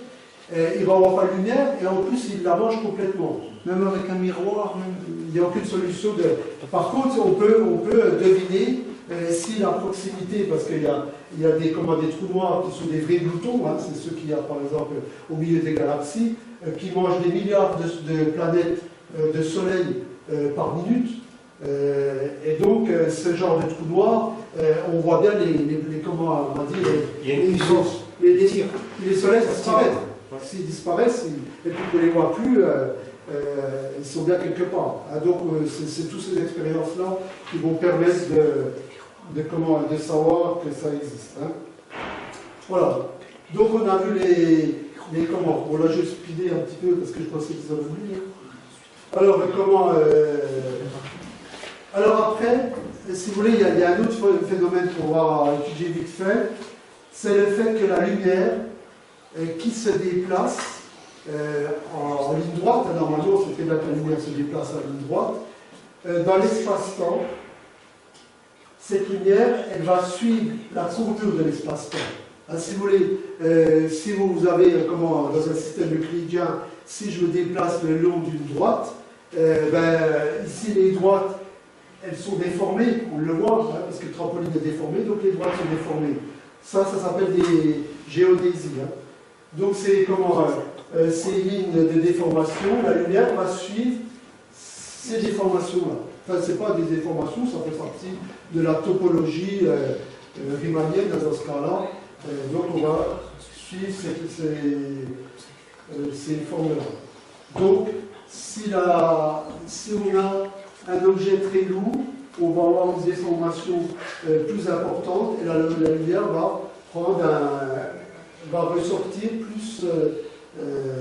Il ne va avoir pas de lumière et en plus, il la mange complètement.
Même avec un miroir,
il n'y a aucune solution de... Par contre, on peut deviner si la proximité, parce qu'il y a des trous noirs qui sont des vrais gloutons, hein, c'est ceux qu'il y a par exemple au milieu des galaxies, qui mangent des milliards de planètes, de soleils par minute. Et donc, ce genre de trous noirs, on voit bien comment on va dire, les soleils disparaissent. S'ils disparaissent, et puis qu'on ne les voit plus, ils sont bien quelque part. Hein, donc, c'est toutes ces expériences-là qui vont permettre de savoir que ça existe. Hein. Voilà. Donc, on a vu les comment. Bon, là, je vais speeder un petit peu parce que je pensais que ça allait venir. Alors, alors après, si vous voulez, il y a un autre phénomène qu'on va étudier vite fait, c'est le fait que la lumière qui se déplace en ligne droite, normalement c'était là que la lumière se déplace en ligne droite, dans l'espace-temps, cette lumière, elle va suivre la courbure de l'espace-temps. Hein, si vous voulez, si vous avez, dans un système euclidien, si je me déplace le long d'une droite, ici les droites, elles sont déformées, on le voit, hein, parce que le trampoline est déformé, donc les droites sont déformées. Ça s'appelle des géodésies. Hein. Donc c'est ces lignes de déformation, la lumière va suivre ces déformations-là. Enfin, ce n'est pas des déformations, ça fait partie de la topologie riemannienne dans ce cas-là. Donc on va suivre ces formes-là. Donc, si on a un objet très lourd, on va avoir une déformation plus importante et la lumière va ressortir plus,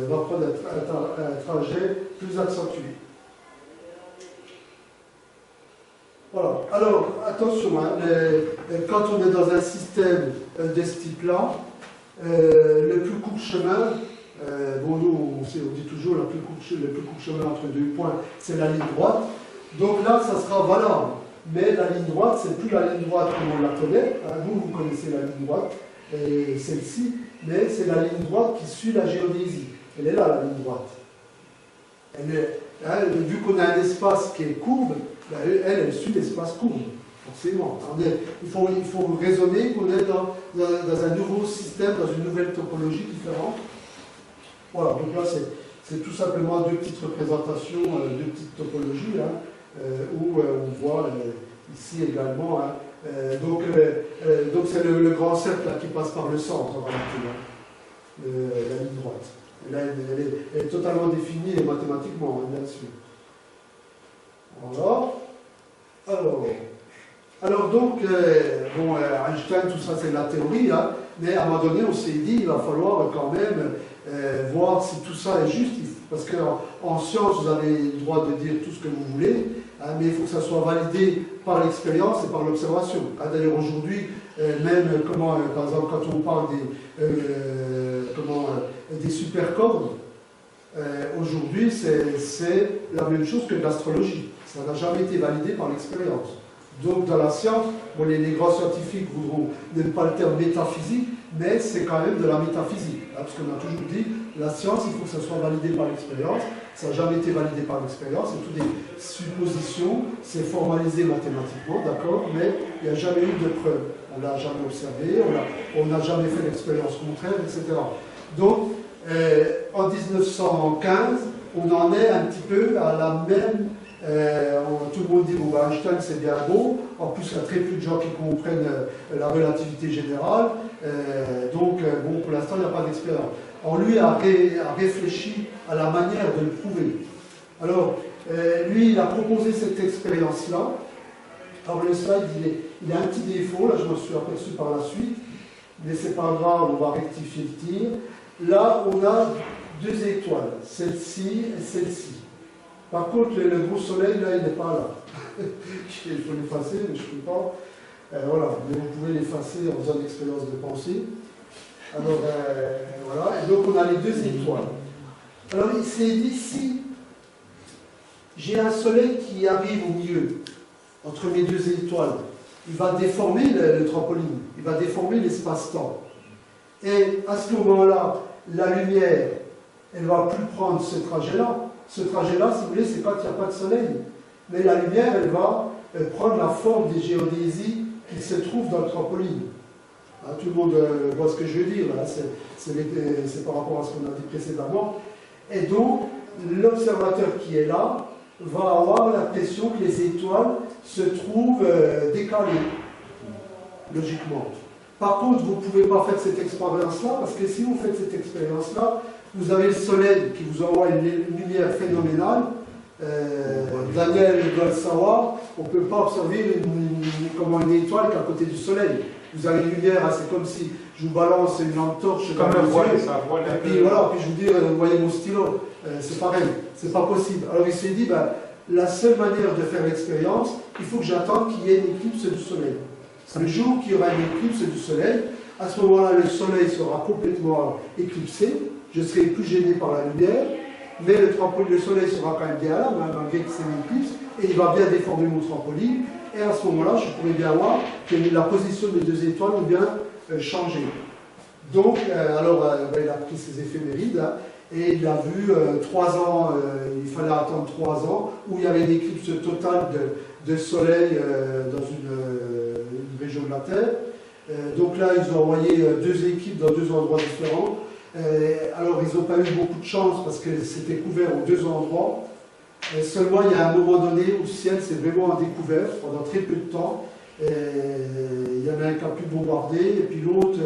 va prendre un trajet plus accentué. Voilà. Alors, attention, hein, quand on est dans un système de ce type-là, Le plus court chemin, bon nous on dit toujours le plus court chemin entre deux points, c'est la ligne droite. Donc là, ça sera valable. Mais la ligne droite, c'est plus la ligne droite comme on la connaît. Vous connaissez la ligne droite, celle-ci, mais c'est la ligne droite qui suit la géodésie. Elle est là, la ligne droite. Vu qu'on a un espace qui est courbe, elle suit l'espace courbe, forcément. Il faut raisonner qu'on est dans un nouveau système, dans une nouvelle topologie différente. Voilà, donc là, c'est tout simplement deux petites représentations, deux petites topologies, où on voit ici également. Donc c'est le grand cercle là, qui passe par le centre, en réalité, la ligne droite. Là, elle est totalement définie mathématiquement, bien sûr. Voilà. Alors donc, bon, Einstein, tout ça c'est la théorie, mais à un moment donné, on s'est dit, il va falloir quand même voir si tout ça est juste, parce qu'en science, vous avez le droit de dire tout ce que vous voulez, mais il faut que ça soit validé par l'expérience et par l'observation. D'ailleurs, aujourd'hui, même par exemple, quand on parle des supercordes, aujourd'hui, c'est la même chose que l'astrologie. Ça n'a jamais été validé par l'expérience. Donc, dans la science, bon, les grands scientifiques n'aiment pas le terme métaphysique, mais c'est quand même de la métaphysique. Parce qu'on a toujours dit, la science, il faut que ça soit validé par l'expérience. Ça n'a jamais été validé par l'expérience. C'est toutes des suppositions, c'est formalisé mathématiquement, d'accord, mais il n'y a jamais eu de preuve. On ne l'a jamais observé, on n'a jamais fait l'expérience contraire, etc. Donc, en 1915, on en est un petit peu à la même... tout le monde dit bon, Einstein c'est bien beau, en plus il y a très peu de gens qui comprennent la relativité générale, donc bon, pour l'instant il n'y a pas d'expérience. Alors lui a réfléchi à la manière de le prouver. Alors lui il a proposé cette expérience-là. Alors le slide il a un petit défaut, là je m'en suis aperçu par la suite, mais c'est pas grave, on va rectifier le tir. Là on a deux étoiles, celle-ci et celle-ci. Par contre, le gros soleil, là, il n'est pas là. Il faut l'effacer, mais je ne peux pas. Voilà, mais vous pouvez l'effacer en faisant une expérience de pensée. Alors, voilà. Et donc, on a les deux étoiles. Alors, il s'est dit, si j'ai un soleil qui arrive au milieu, entre mes deux étoiles, il va déformer le trampoline, il va déformer l'espace-temps. Et à ce moment-là, la lumière, elle ne va plus prendre ce trajet-là. Ce trajet-là, si vous voulez, c'est quand il n'y a pas de soleil. Mais la lumière, elle va prendre la forme des géodésies qui se trouvent dans le trampoline. Tout le monde voit ce que je veux dire, là. C'est par rapport à ce qu'on a dit précédemment. Et donc, l'observateur qui est là va avoir l'impression que les étoiles se trouvent décalées, logiquement. Par contre, vous ne pouvez pas faire cette expérience-là, parce que si vous faites cette expérience-là, vous avez le soleil qui vous envoie une lumière phénoménale. Daniel doit le savoir, on ne peut pas observer une étoile qui est à côté du soleil. Vous avez une lumière, c'est comme si je vous balance une lampe torche dans le voile, et puis voilà, puis je vous dis, vous voyez mon stylo, c'est pareil, c'est pas possible. Alors il s'est dit, la seule manière de faire l'expérience, il faut que j'attende qu'il y ait une éclipse du soleil. Le jour qu'il y aura une éclipse du soleil, à ce moment-là, le soleil sera complètement éclipsé, je serai plus gêné par la lumière, mais le soleil sera quand même bien là, malgré que c'est une éclipse, et il va bien déformer mon trampoline, et à ce moment-là, je pourrais bien voir que la position des deux étoiles ont bien changé. Donc, alors, il a pris ses éphémérides, et il a vu 3 ans, il fallait attendre 3 ans, où il y avait une éclipse totale de soleil dans une région de la Terre. Donc là, ils ont envoyé 2 équipes dans 2 endroits différents. Alors, ils n'ont pas eu beaucoup de chance parce que c'était couvert aux 2 endroits. Seulement, il y a un moment donné où le ciel s'est vraiment découvert pendant très peu de temps. Il y en a un qui a pu bombarder, et puis l'autre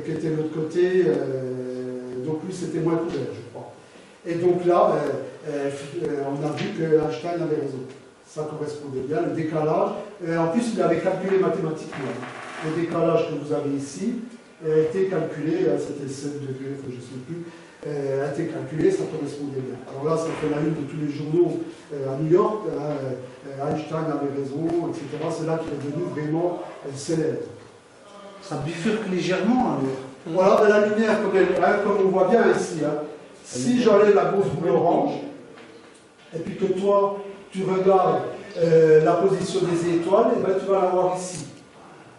qui était de l'autre côté, donc lui c'était moins couvert, je crois. Et donc là, on a vu que Einstein avait raison. Ça correspondait bien, le décalage. En plus, il avait calculé mathématiquement. Le décalage que vous avez ici a été calculé, c'était 7 degrés, je ne sais plus, a été calculé, ça correspondait bien. Alors là, ça fait la une de tous les journaux à New York, Einstein avait raison, etc. C'est là qu'il est devenu vraiment célèbre.
Ça bifurque légèrement alors.
Voilà, ben, la lumière, comme on voit bien ici, hein. Si j'enlève la grosse boule orange, et puis que toi, tu regardes la position des étoiles, et ben, tu vas la voir ici.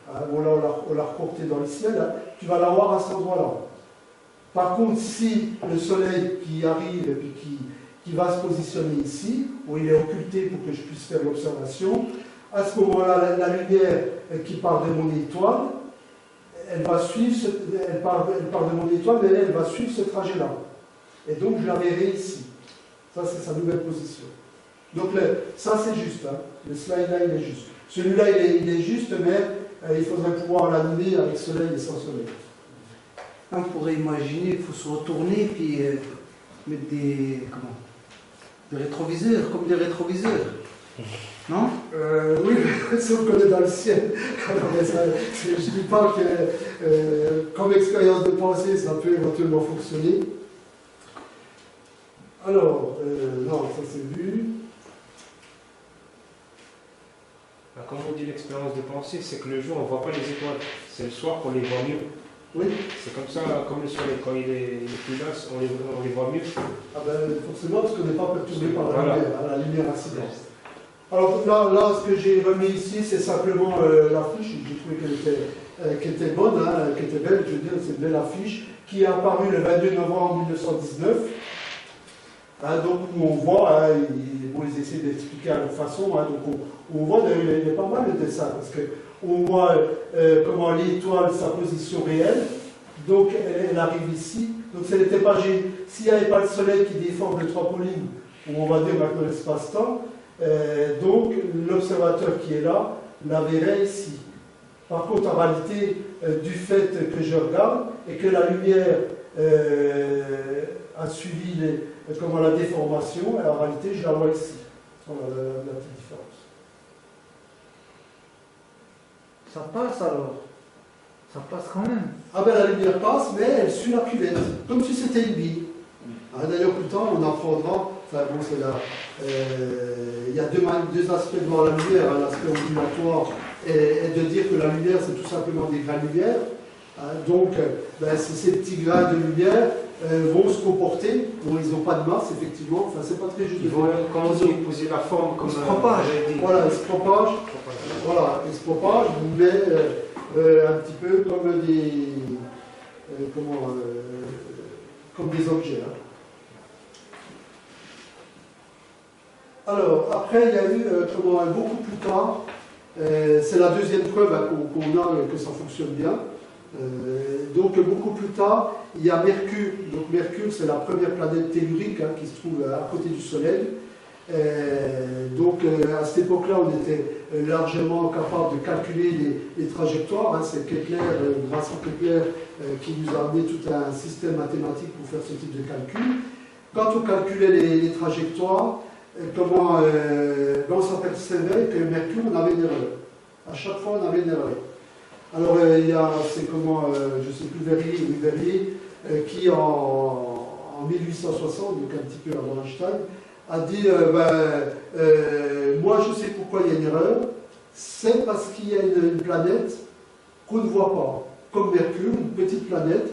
Hein, bon, là, on l'a reporté dans le ciel, hein. Tu vas la voir à cet endroit-là. Par contre, si le soleil qui arrive et puis qui va se positionner ici, où il est occulté pour que je puisse faire l'observation, à ce moment-là, la lumière qui part de mon étoile, elle va suivre, elle part de mon étoile, mais elle va suivre ce trajet-là. Et donc, je la verrai ici. Ça, c'est sa nouvelle position. Donc, ça, c'est juste. Hein. Le slide-là, il est juste. Celui-là, il est juste, mais il faudrait pouvoir l'animer avec soleil et sans soleil.
On pourrait imaginer qu'il faut se retourner puis mettre des rétroviseurs, comme des rétroviseurs. Non?
Oui, mais si on connaît dans le ciel. Je ne dis pas que, comme expérience de pensée, ça peut éventuellement fonctionner. Alors, non, ça c'est vu.
Comme on dit l'expérience de pensée, c'est que le jour on ne voit pas les étoiles. C'est le soir qu'on les voit mieux.
Oui.
C'est comme ça, comme le soleil, quand il est plus là, on les voit mieux.
Ah ben, forcément, parce qu'on n'est pas perturbé par la lumière incidente.
Yes.
Alors là, ce que j'ai remis ici, c'est simplement l'affiche. J'ai trouvé qu'elle était bonne, hein, qu'elle était belle. Je veux dire, c'est une belle affiche qui est apparue le 22 novembre 1919. Hein, donc, où on voit, hein, ils essaient d'expliquer à leur façon. Hein, donc, on voit, il y a pas mal de dessins, parce qu'on voit comment l'étoile, sa position réelle. Donc, elle arrive ici. Donc, s'il n'y avait pas le soleil qui déforme le trampoline, on va dire maintenant l'espace-temps, donc l'observateur qui est là la verrait ici. Par contre, en réalité, du fait que je regarde et que la lumière a suivi la déformation, en réalité, je la vois ici. Voilà la petite différence.
Ça passe alors. Ça passe quand même.
Ah ben la lumière passe, mais elle suit la cuvette, comme si c'était une bille. D'ailleurs, plus tard, on apprendra, enfin bon, c'est là, il y a deux aspects de voir la lumière, hein, l'aspect ondulatoire et de dire que la lumière, c'est tout simplement des grains de lumière. Donc, ces petits grains de lumière vont se comporter, bon, ils n'ont pas de masse, effectivement, enfin, c'est pas très juste.
Ils vont, comment on dit, épouser la forme comme
se propage.
Voilà, ils se propagent. Voilà, ils se propagent, mais un petit peu comme comme des objets. Hein. Alors, après, il y a eu, beaucoup plus tard, c'est la deuxième preuve hein, qu'on a que ça fonctionne bien. Donc, beaucoup plus tard, il y a Mercure. Donc, Mercure, c'est la première planète tellurique hein, qui se trouve à côté du Soleil. Donc, à cette époque-là, on était largement capable de calculer les trajectoires. Hein. C'est Kepler, grâce à Kepler, qui nous a amené tout un système mathématique pour faire ce type de calcul. Quand on calculait les trajectoires, on s'apercevait que Mercure, on avait une erreur. À chaque fois, on avait une erreur. Alors, il y a, je ne sais plus, Verrier, qui en 1860, donc un petit peu avant Einstein, a dit moi je sais pourquoi il y a une erreur, c'est parce qu'il y a une planète qu'on ne voit pas, comme Mercure, une petite planète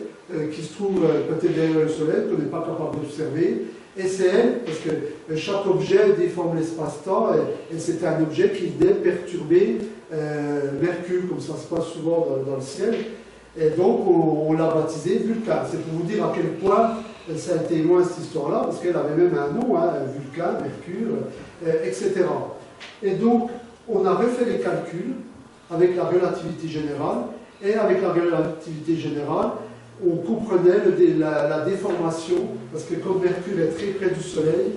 qui se trouve peut-être derrière le Soleil, qu'on n'est pas capable d'observer. Et c'est elle, parce que chaque objet déforme l'espace-temps, et c'était un objet qui venait perturber Mercure, comme ça se passe souvent dans le ciel. Et donc on l'a baptisé Vulcain. C'est pour vous dire à quel point ça a été loin cette histoire-là, parce qu'elle avait même un nom, hein, Vulcain, Mercure, etc. Et donc on a refait les calculs avec la relativité générale, et avec la relativité générale, on comprenait la déformation, parce que comme Mercure est très près du Soleil,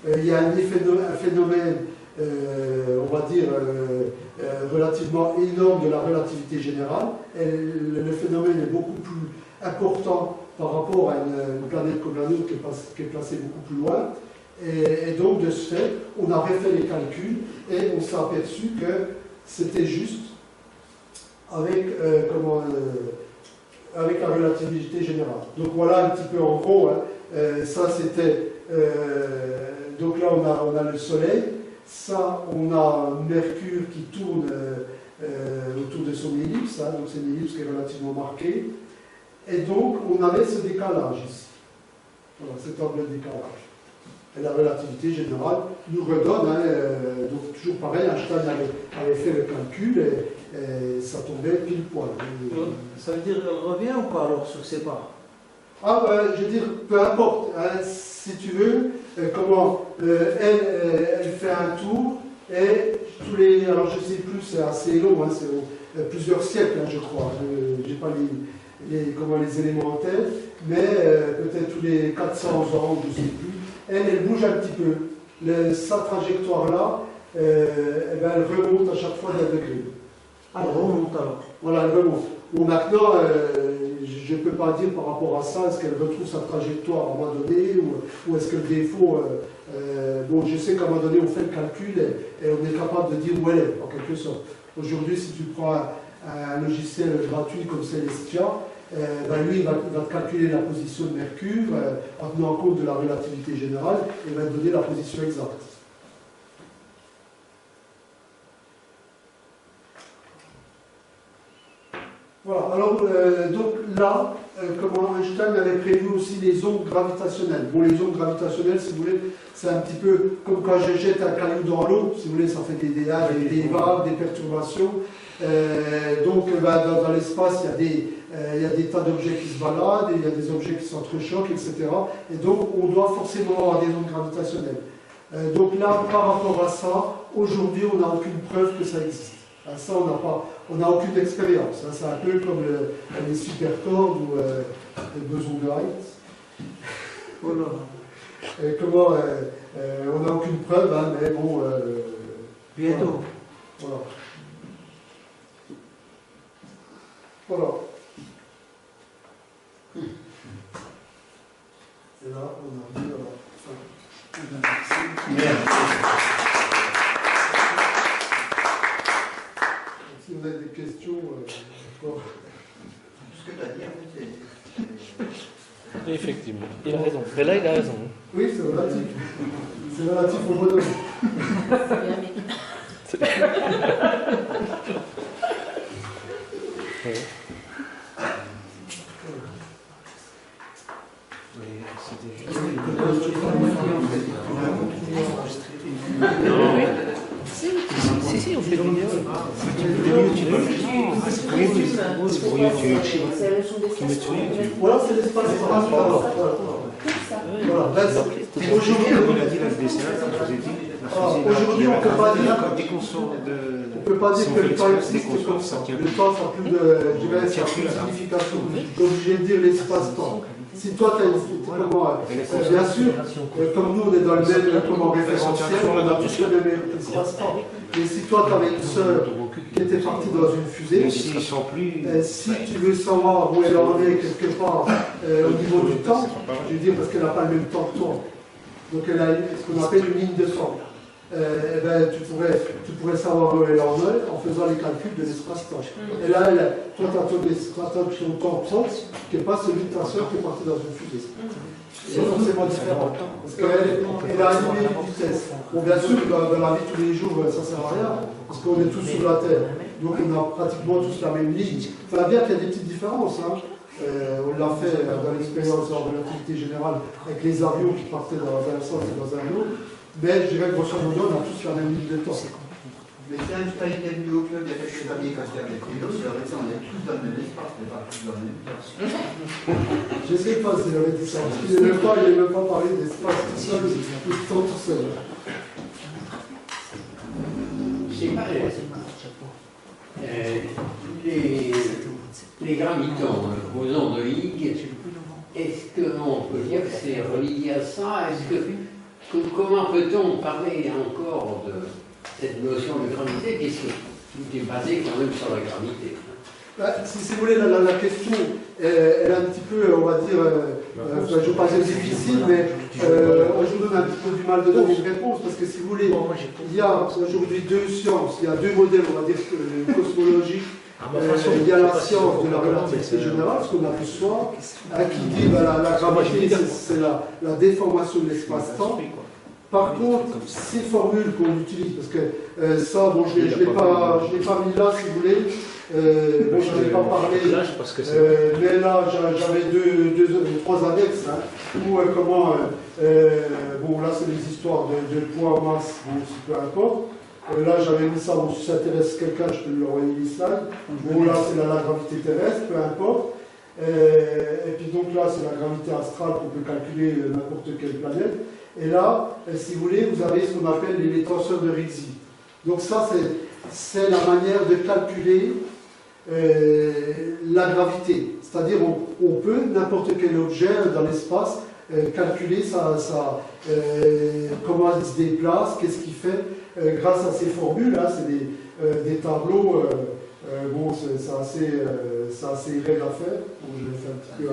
il y a un phénomène, on va dire, relativement énorme de la relativité générale. Et le phénomène est beaucoup plus important par rapport à une planète comme la nôtre qui est placée beaucoup plus loin. Et donc, de ce fait, on a refait les calculs et on s'est aperçu que c'était juste avec la relativité générale. Donc voilà un petit peu en gros, hein, ça c'était, donc là on a le Soleil, ça on a Mercure qui tourne autour de son ellipse, hein, donc c'est une ellipse qui est relativement marquée, Et donc, on avait ce décalage ici. Voilà, cet angle de décalage. Et la relativité générale nous redonne, hein, donc toujours pareil, Einstein avait fait le calcul et ça tombait pile poil.
Ça veut dire qu'elle revient ou pas alors sur ses pas?
Ah ben, je veux dire, peu importe, hein, si tu veux, comment, elle fait un tour et tous les, alors je sais plus, c'est assez long, hein, c'est plusieurs siècles, hein, je crois, je n'ai pas les éléments en tête, mais peut-être tous les 400 ans, je ne sais plus, elle bouge un petit peu. Sa trajectoire-là, eh ben, elle remonte à chaque fois d'un degré.
Ah, elle remonte alors.
Voilà, elle remonte. Bon, maintenant, je ne peux pas dire par rapport à ça, est-ce qu'elle retrouve sa trajectoire à un moment donné, ou est-ce que le défaut... bon, je sais qu'à un moment donné, on fait le calcul et on est capable de dire où elle est, en quelque sorte. Aujourd'hui, si tu prends un logiciel gratuit comme Celestia, ben lui, il va te calculer la position de Mercure en tenant compte de la relativité générale et va te donner la position exacte. Voilà, alors donc là, comment Einstein avait prévu aussi les ondes gravitationnelles. Bon, les ondes gravitationnelles, si vous voulez, c'est un petit peu comme quand je jette un caillou dans l'eau, si vous voulez, ça fait des vagues, des perturbations. Donc dans l'espace, il y a des tas d'objets qui se baladent, il y a des objets qui s'entrechoquent, etc. Et donc on doit forcément avoir des ondes gravitationnelles. Donc là, par rapport à ça, aujourd'hui, on n'a aucune preuve que ça existe. Ça, on n'a aucune expérience. C'est un peu comme les supercordes ou les bosons de Higgs. Voilà. Comment on n'a aucune preuve, hein, mais bon.
Bientôt.
Voilà. Voilà. Et là, on a vu la fin.
Merci.
Si vous avez des questions,
Tout ce que tu as dit, c'est...
Effectivement, il a raison. Mais là, il a raison.
oui, c'est relatif. C'est relatif au bonhomme.
Si, on fait une vidéo.
Voilà, c'est l'espace. Voilà, aujourd'hui, on ne peut pas dire que le temps existe comme ça. Le temps, ça n'a plus de signification. Comme je viens de dire, l'espace-temps. Si toi, tu as bien sûr, comme nous, on est dans le même référentiel, on a tous le même espace-temps. Mais si toi, tu avais une sœur qui était partie dans une fusée, si tu veux savoir où elle en est quelque part au niveau du temps, je veux dire parce qu'elle n'a pas le même temps que toi, donc elle a ce qu'on appelle une ligne de temps. Eh ben, tu pourrais savoir où elle en est en faisant les calculs de l'espace-temps. Et là, toi, tu as ton temps propre, qui n'est pas celui de ta soeur qui est partie dans une fusée. C'est forcément différent. Parce qu'elle a animé une vitesse. Bon, bien sûr, dans la vie tous les jours, ça ne sert à rien, parce qu'on est tous sur la Terre. Donc on a pratiquement tous la même ligne. Il faut bien qu'il y a des petites différences. Hein. On l'a fait dans l'expérience en relativité générale avec les avions qui partaient dans un sens et dans un autre. Mais je dirais que grosso modo, on a tous la même ligne de temps.
Mais si Einstein était venu au club il y a quelques années quand il y avait Pélos, il aurait dit on est tous dans le même espace, mais pas tous dans le même temps.
Je ne sais pas s'il avait dit ça, parce qu'il n'aimait pas parler d'espace tout seul, ou de temps tout seul.
C'est pas les gravitons, bosons de Higgs, est-ce qu'on peut dire que c'est relié à ça? Comment peut-on parler encore de cette notion de gravité, puisque tout est basé quand même sur la gravité?
Si vous voulez, la question, elle est un petit peu, on va dire, je ne veux pas dire difficile, mais je vous donne un petit peu du mal de donner une réponse, parce que si vous voulez, il y a aujourd'hui deux sciences, il y a deux modèles, on va dire, cosmologiques. Il y a la science de la relativité générale, ce qu'on a pu voir, qui dit que la gravité, c'est la déformation de l'espace-temps Par contre, ces formules qu'on utilise, parce que ça, bon, je ne l'ai pas mis là, si vous voulez. Bon, je n'en ai pas parlé, mais là, j'avais trois annexes, hein, où bon, là, c'est des histoires de poids, masse, bon, peu importe. Là, j'avais mis ça, bon, si ça intéresse quelqu'un, je peux lui envoyer les slides. Bon, là, c'est la gravité terrestre, peu importe. Et puis donc là, c'est la gravité astrale qu'on peut calculer n'importe quelle planète. Et là, si vous voulez, vous avez ce qu'on appelle les tenseurs de Ricci. Donc ça, c'est la manière de calculer la gravité. C'est-à-dire, on peut, n'importe quel objet dans l'espace, calculer comment il se déplace, qu'est-ce qu'il fait, grâce à ces formules. Hein, c'est des tableaux, bon, c'est assez réel à faire. Bon, je l'ai fait un petit peu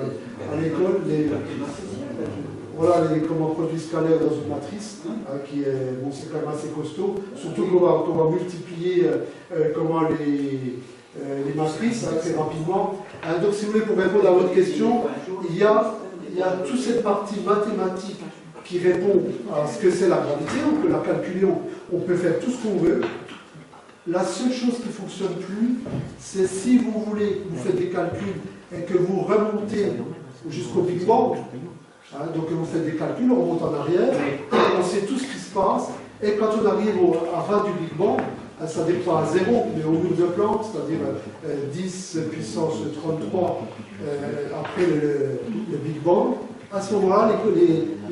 à l'école. Voilà les produits scalaires dans une matrice, hein, qui est, bon, c'est quand même assez costaud, surtout qu'on va multiplier les matrices assez rapidement. Donc si vous voulez, pour répondre à votre question, il y a toute cette partie mathématique qui répond à ce que c'est la gravité. On peut la calculer, on peut faire tout ce qu'on veut. La seule chose qui ne fonctionne plus, c'est si vous voulez, vous faites des calculs et que vous remontez jusqu'au Big Bang. Hein, donc vous faites des calculs, on remonte en arrière, on sait tout ce qui se passe, et quand on arrive à fin du Big Bang, ça dépend à 0, mais au mur de Planck, c'est-à-dire 10 puissance 33 après le Big Bang, à ce moment-là,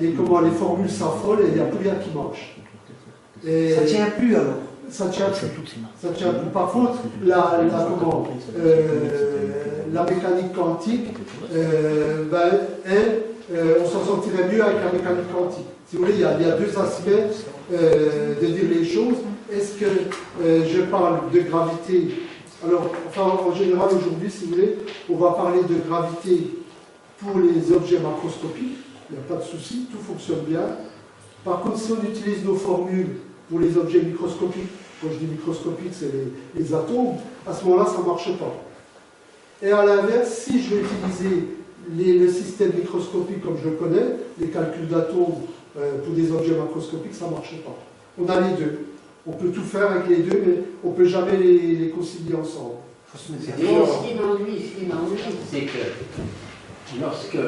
les formules s'affolent et il n'y a plus rien qui marche. Et
ça ne tient plus alors.
Ça tient plus. Ça tient plus. Par contre, la mécanique quantique, on s'en sortirait mieux avec la mécanique quantique. Si vous voulez, il y a deux aspects de dire les choses. Est-ce que je parle de gravité? Alors, enfin, en général, aujourd'hui, si vous voulez, on va parler de gravité pour les objets macroscopiques. Il n'y a pas de souci, tout fonctionne bien. Par contre, si on utilise nos formules pour les objets microscopiques, quand je dis microscopiques, c'est les atomes, à ce moment-là, ça ne marche pas. Et à l'inverse, si je veux utiliser le système microscopique comme je le connais, les calculs d'atomes pour des objets macroscopiques, ça ne marche pas. On a les deux. On peut tout faire avec les deux, mais on ne peut jamais les concilier ensemble.
Et ce qui m'ennuie, c'est que lorsque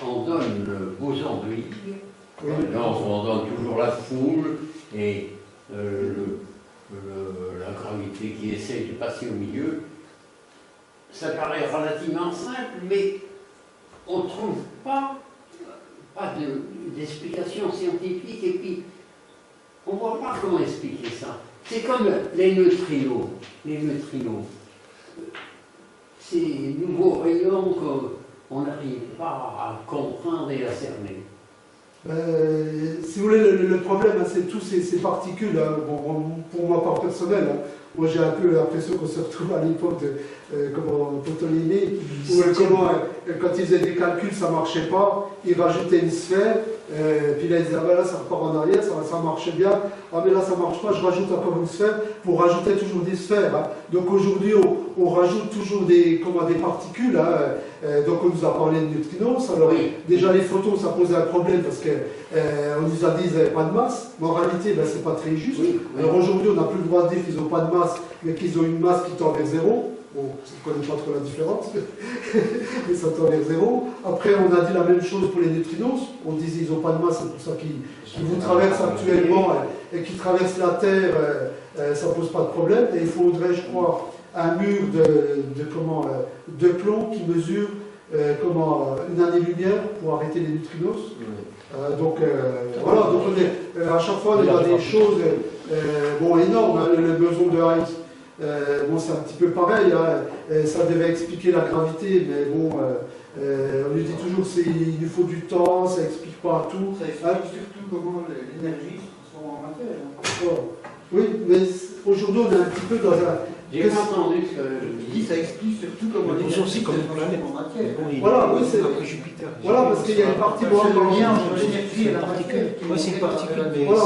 on donne le boson de Higgs, on donne toujours la foule et la gravité qui essaye de passer au milieu. Ça paraît relativement simple, mais on ne trouve pas d'explication scientifique, et puis on ne voit pas comment expliquer ça. C'est comme les neutrinos. Les neutrinos, ces nouveaux rayons qu'on n'arrive pas à comprendre et à cerner.
Si vous voulez, le problème, hein, c'est tous ces particules. Hein, pour moi, par personnel, hein, moi j'ai un peu l'impression qu'on se retrouve à l'époque de Ptolémée, où quand ils faisaient des calculs, ça ne marchait pas, ils rajoutaient une sphère, puis là ils disaient, ah ben là ça repart en arrière, ça marchait bien, ah mais là ça ne marche pas, je rajoute encore une sphère, pour rajouter toujours des sphères. Hein. Donc aujourd'hui on rajoute toujours des particules, hein. Donc on nous a parlé de neutrinos, alors déjà les photons ça posait un problème parce qu'on nous a dit qu'ils n'avaient pas de masse, mais en réalité ben, c'est pas très juste. Alors aujourd'hui on n'a plus le droit de dire qu'ils n'ont pas de masse, mais qu'ils ont une masse qui tend vers zéro. Bon, je ne connais pas trop la différence, mais ça tend vers zéro. Après, on a dit la même chose pour les neutrinos. On disait qu'ils n'ont pas de masse, c'est pour ça qu'ils vous traversent actuellement et qui traversent la Terre, ça ne pose pas de problème. Et il faudrait, je crois, un mur de plomb qui mesure une année-lumière pour arrêter les neutrinos. Donc voilà, donc à chaque fois on est dans des choses énormes. Hein, le boson de Higgs. C'est un petit peu pareil, hein. Ça devait expliquer la gravité, mais bon, on lui dit toujours qu'il lui faut du temps, ça explique pas tout.
Ça explique surtout comment l'énergie se transforme en matière. Hein.
Oh. Oui, mais aujourd'hui on est un petit peu dans un...
J'ai pas entendu ce que je dis.
Ça explique surtout comment l'énergie se transforme en matière.
Voilà, oui, c'est
après Jupiter.
Voilà, parce qu'il y a une partie...
C'est le lien entre l'énergie et la matière.
Moi c'est une particule, mais
voilà,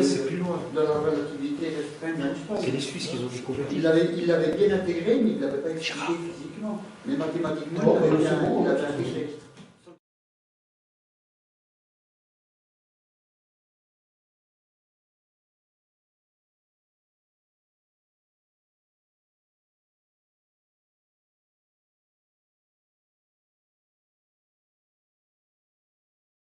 c'est plus loin.
Dans la relativité restreinte.
C'est les Suisses qui ont découvert.
Il l'avait bien intégré, mais il ne l'avait pas expliqué physiquement. Mais mathématiquement, il avait intégré.